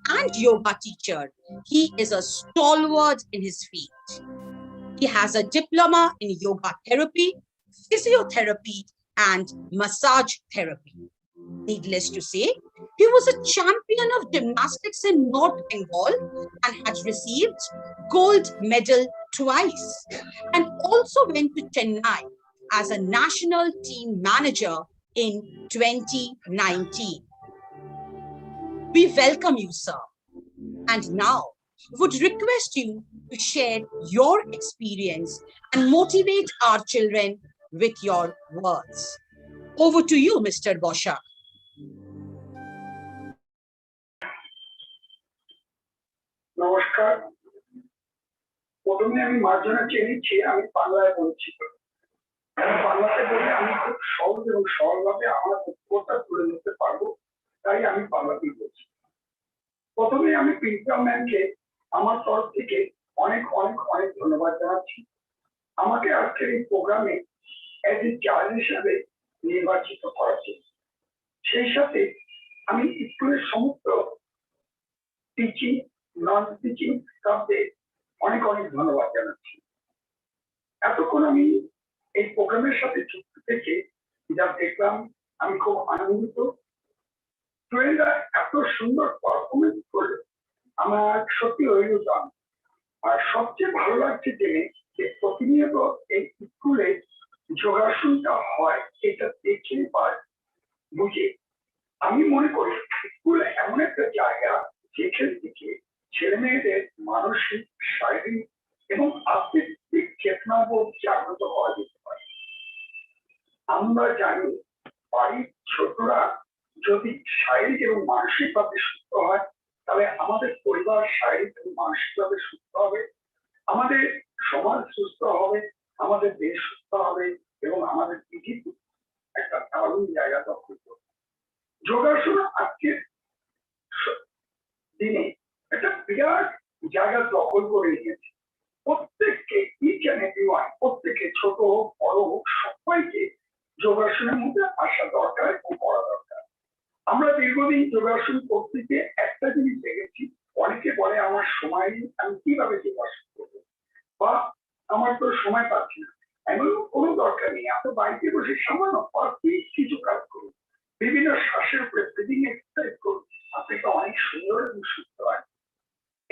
and yoga teacher, he is a stalwart in his field. He has a diploma in yoga therapy, physiotherapy, and massage therapy. Needless to say, he was a champion of gymnastics in North Bengal and has received gold medal twice, and also went to Chennai as a national team manager in 2019. We welcome you, sir. And now would request you to share your experience and motivate our children with your words. Over to you, Mr. Bosha. নমস্কার। প্রথমে আমি মার্জনা চেয়ে নিচ্ছি, আমি বাংলায় বলছি। বাংলাতে বলে আমি খুব সহজ এবং সরলভাবে আমার বক্তব্যটা তুলে ধরতে পারবো, তাই আমি বাংলাতেই বলছি। প্রথমে আমি প্রিন্সিপাল ম্যামকে আমার তরফ থেকে অনেক অনেক অনেক ধন্যবাদ জানাচ্ছি আমাকে আজকের এই প্রোগ্রামে এজ এ জাজ হিসাবে নির্বাচিত করার জন্য। সেই সাথে আমি স্কুলের সমস্ত টিচিং নন টিচিং স্টাফদের অনেক অনেক ধন্যবাদ জানাচ্ছি। এতক্ষণ আমি এই প্রোগ্রামের সাথে যুক্ত থেকে যা দেখলাম আমি খুব আনন্দিত। স্টুডেন্টরা এত সুন্দর পারফরমেন্স করলো, আমার সত্যি অভিভূত। আর সবচেয়ে ভালো লাগছে জেনে যে প্রতিনিয়ত এই স্কুলে যোগাসনটা হয়, এটা দেখে বা বুঝে আমি মনে করি স্কুল এমন একটা জায়গা যেখান থেকে ছেলে মেয়েদের মানসিক, শারীরিক এবং আধ্যাত্মিক চেতনাবোধ জাগ্রত করা যেতে পারে। আমরা জানি বাড়ির ছোটরা যদি শারীরিক এবং মানসিকভাবে সুস্থ হয়, তাহলে আমাদের পরিবার শারীরিক এবং মানসিকভাবে সুস্থ হবে, আমাদের সমাজ সুস্থ হবে, আমাদের দেশ সুস্থ হবে এবং আমাদের পৃথিবী একটা দারুণ জায়গা দখল করবে। যোগাসন আজকের দিনে একটা বিরাট জায়গা দখল করে নিয়েছে। প্রত্যেককে ইচ এন্ড এভরিওয়ান, প্রত্যেকে ছোট হোক বড় হোক, সবাইকে যোগাসনের মধ্যে আসা দরকার ও করা দরকার। আমরা দীর্ঘদিন যোগাসন করতে গিয়ে একটা জিনিস দেখেছি, অনেকে বলে আমার সময় নেই, আমি কিভাবে যোগাসন করবো, বা আমার তো সময় পাচ্ছি না। এমন কোনো দরকার নেই, আপনি বাড়িতে বসে সামান্য কিছু কাজ করুন, বিভিন্ন শ্বাসের উপরে ব্রিদিং এক্সারসাইজ করুন, আপনাকে অনেক সুন্দর এবং সুস্থ হয়।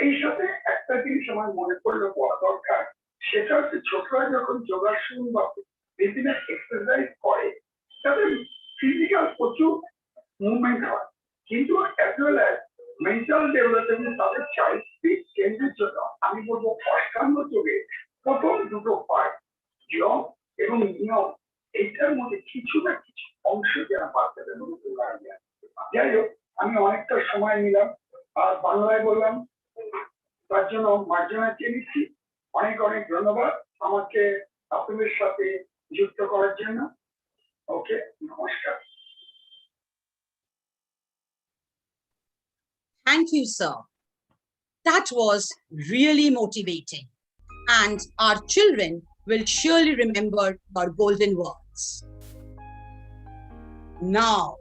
এই সাথে একটা জিনিস আমার মনে পড়লো বলা দরকার, সেটা হচ্ছে ছোটরা যখন যোগাসন বা বিভিন্ন এক্সারসাইজ করে তাদের ফিজিক্যাল প্রচুর মুভমেন্ট হয়, কিন্তু as well as mental development তাদের চারিত্রিক চেঞ্জের জন্য আমি বলবো অষ্টাঙ্গ যোগে প্রথম দুটো পার্ট যম এবং নিয়ম, এইটার মধ্যে কিছু না কিছু অংশ যারা বাচ্চাদের মধ্যে লাগানো যায়। যাই হোক, আমি অনেকটা সময় নিলাম আর বাংলায় বললাম, তার জন্য মার্জনা চেয়ে নিচ্ছি। অনেক অনেক ধন্যবাদ আমাকে আপনাদের সাথে যুক্ত করার জন্য। ওকে, নমস্কার। Thank you, sir. That was really motivating. And our children will surely remember our golden words. Now,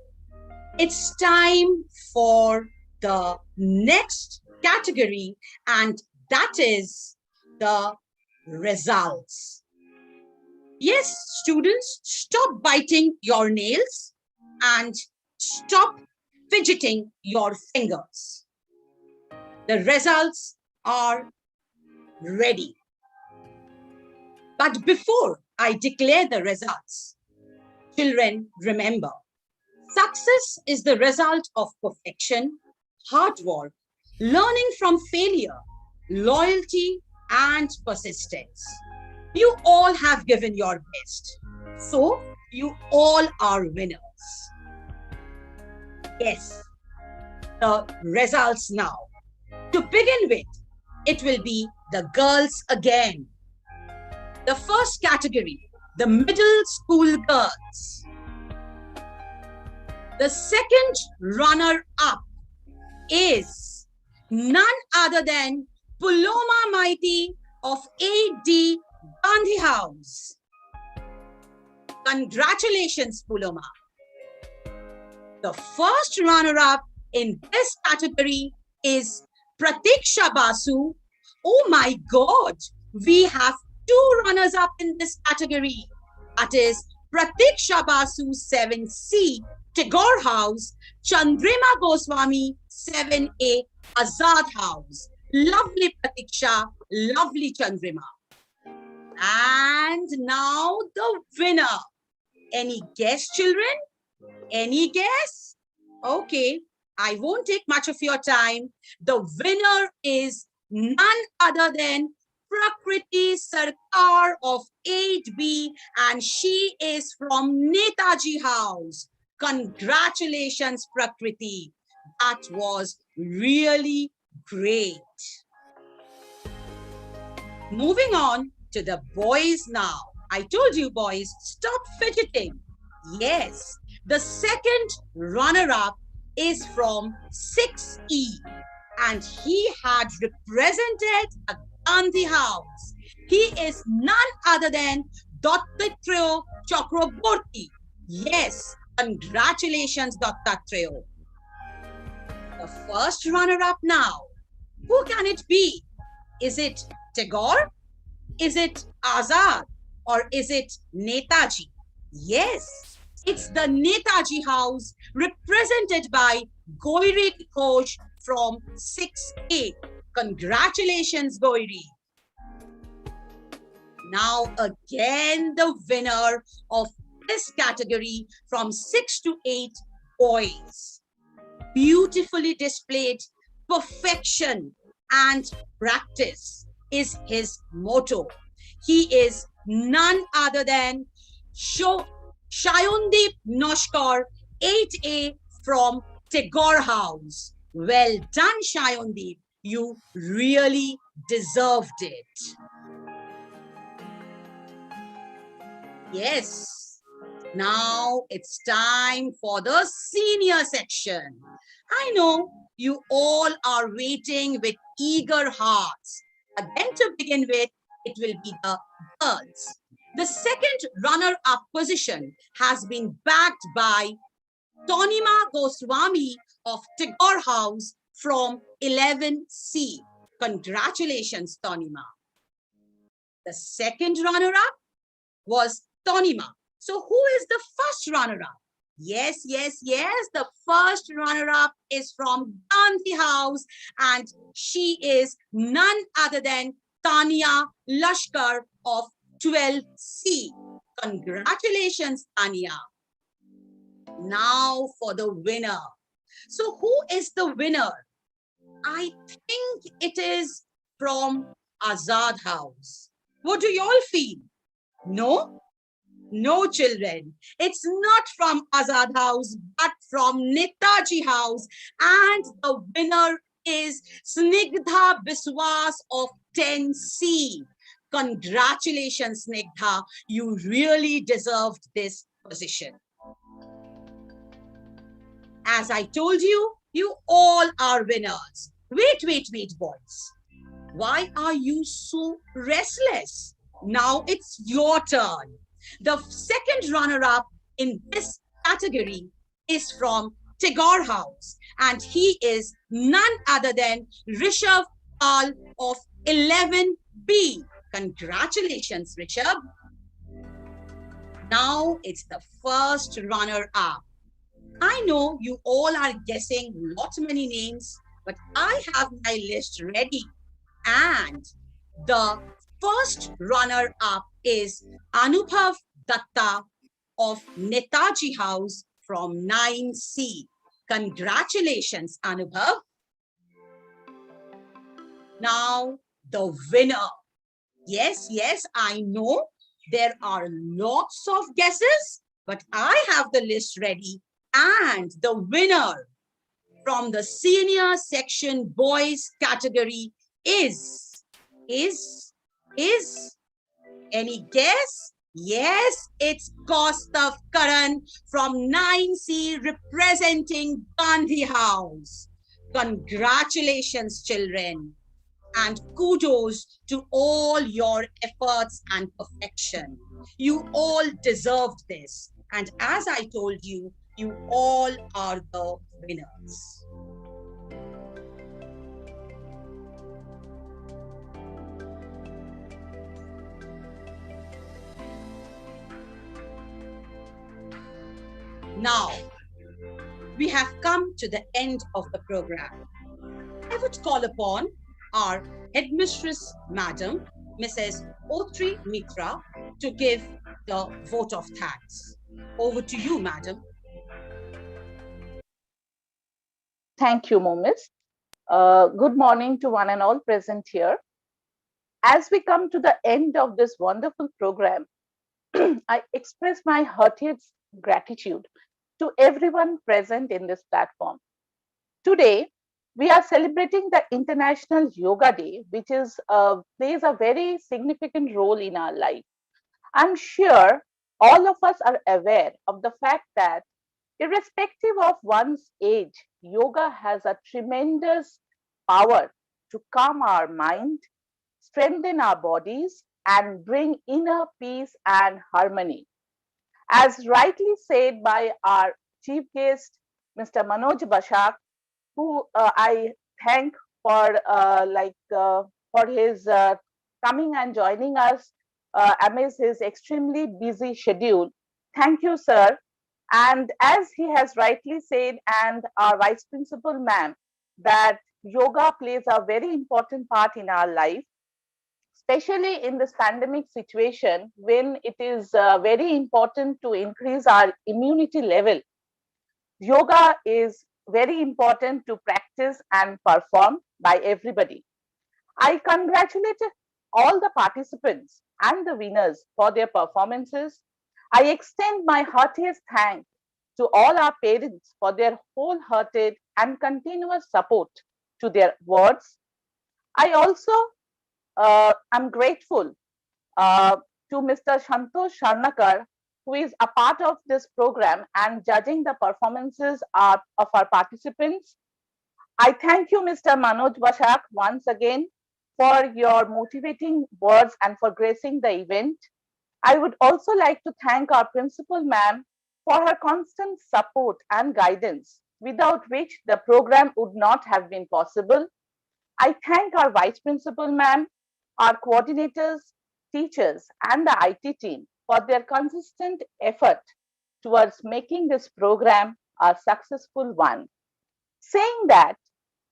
it's time for the next category, and that is the results. Yes, students, stop biting your nails and stop fidgeting your fingers. The results are ready. But before I declare the results, children, remember, success is the result of perfection, hard work, learning from failure, loyalty, and persistence. You all have given your best. So you all are winners. Yes, the results now. To begin with, it will be the girls again. The first category, the middle school girls. The second runner-up is none other than Puloma Maiti of 8D Gandhi House. Congratulations, Puloma. The first runner-up in this category is Pratiksha Basu. Oh my God, we have 2 runners-up in this category. That is Pratiksha Basu 7C, Tagore House, Chandrima Goswami 7A, Azad House. Lovely Pratiksha, lovely Chandrima. And now the winner. Any guess, children? Any guess? Okay, I won't take much of your time. The winner is none other than Prakriti Sarkar of 8B, and she is from Netaji House. Congratulations, Prakriti. That was really great. Moving on to the boys now. I told you, boys, stop fidgeting. Yes, the second runner-up is from 6E, and he had represented a Gandhi House. He is none other than Dattatreya Chakraborty. Yes, congratulations, Dattatreya. The first runner-up now. Who can it be? Is it Tagore? Is it Azad? Or is it Netaji? Yes, it's the Netaji House represented by Goiri Ghosh from 6A. Congratulations, Goiri. Now again, the winner of this category from 6 to 8 boys. Beautifully displayed perfection and practice is his motto. He is none other than Shayondeep Noshkar, 8A from Tagore House. Well done, Shayondeep. You really deserved it. Yes. Now it's time for the senior section. I know you all are waiting with eager hearts. Again, to begin with, it will be the girls. The second runner-up position has been backed by Tonima Goswami of Tagore House from 11C. Congratulations, Tonima. The second runner-up was Tonima. So who is the first runner-up? Yes, yes, yes. The first runner-up is from Gandhi House, and she is none other than Tania Lashkar of 12C. Congratulations, Tania. Now for the winner. So who is the winner? I think it is from Azad House. What do you all feel? No? No, children. It's not from Azad House, but from Netaji House. And the winner is Snigdha Biswas of 10C. Congratulations, Snigdha. You really deserved this position. As I told you, you all are winners. Wait, boys. Why are you so restless? Now it's your turn. The second runner-up in this category is from Tagore House, and he is none other than Rishabh Pal of 11B. Congratulations, Rishabh. Now it's the first runner-up. I know you all are guessing lots many names, but I have my list ready. And the first runner-up is Anubhav Datta of Netaji House from 9C. Congratulations, Anubhav. Now, the winner. Yes, I know there are lots of guesses, but I have the list ready. And the winner from the senior section boys category is any guess? Yes, it's Kaustav Karan from 9C representing Gandhi House. Congratulations, children. And kudos to all your efforts and perfection. You all deserved this. And as I told you, you all are the winners. Now, we have come to the end of the program. I would call upon our headmistress, Madam, Mrs. Otri Mitra, to give the vote of thanks. Over to you, Madam. Thank you, Momis. Good morning to one and all present here. As we come to the end of this wonderful program, I express my heartiest gratitude to everyone present in this platform. Today, we are celebrating the International Yoga Day, which is plays a very significant role in our life. I'm sure all of us are aware of the fact that irrespective of one's age, yoga has a tremendous power to calm our mind, strengthen our bodies, and bring inner peace and harmony. As rightly said by our chief guest, Mr. Manoj Bashak, who I thank for his coming and joining us amidst his extremely busy schedule. Thank you, sir. And as he has rightly said, and our Vice Principal ma'am, that yoga plays a very important part in our life, especially in this pandemic situation when it is very important to increase our immunity level. Yoga is very important to practice and perform by everybody. I congratulate all the participants and the winners for their performances. I extend my heartiest thanks to all our parents for their wholehearted and continuous support to their words. I also am grateful to Mr. Santosh Sharnakar, who is a part of this program and judging the performances of our participants. I thank you, Mr. Manoj Bashak, once again for your motivating words and for gracing the event. I would also like to thank our principal ma'am for her constant support and guidance, without which the program would not have been possible. I thank our vice principal ma'am, our coordinators, teachers, and the IT team for their consistent effort towards making this program a successful one. Saying that,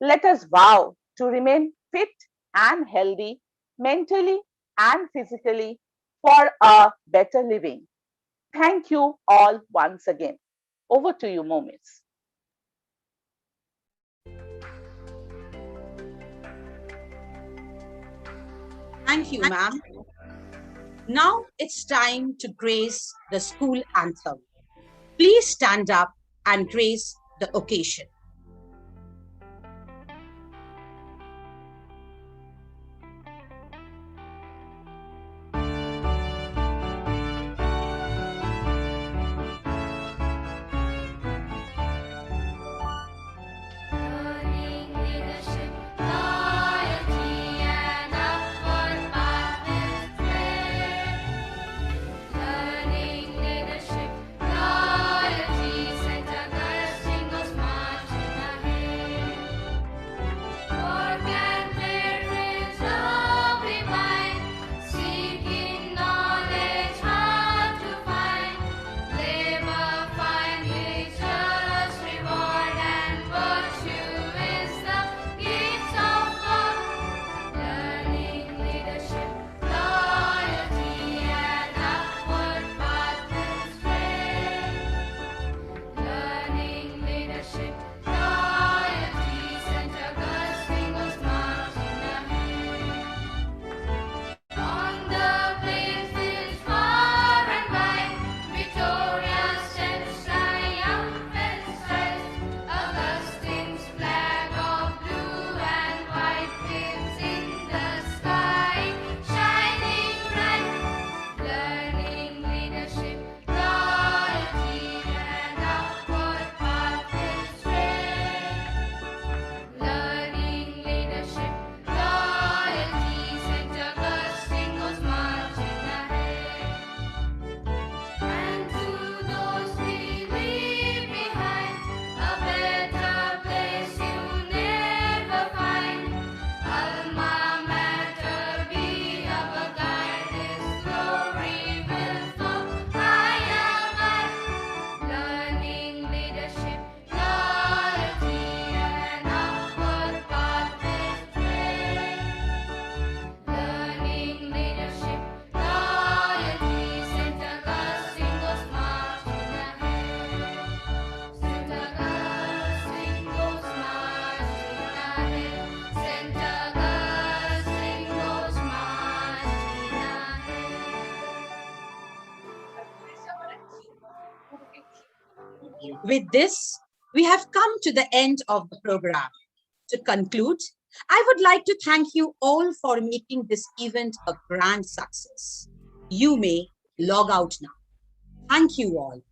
let us vow to remain fit and healthy, mentally and physically, for a better living. Thank you all once again. Over to you, Momis. Thank you, ma'am. Now it's time to grace the school anthem. Please stand up and grace the occasion. Learning leadership With this, we have come to the end of the program. To conclude, I would like to thank you all for making this event a grand success. You may log out now. Thank you all.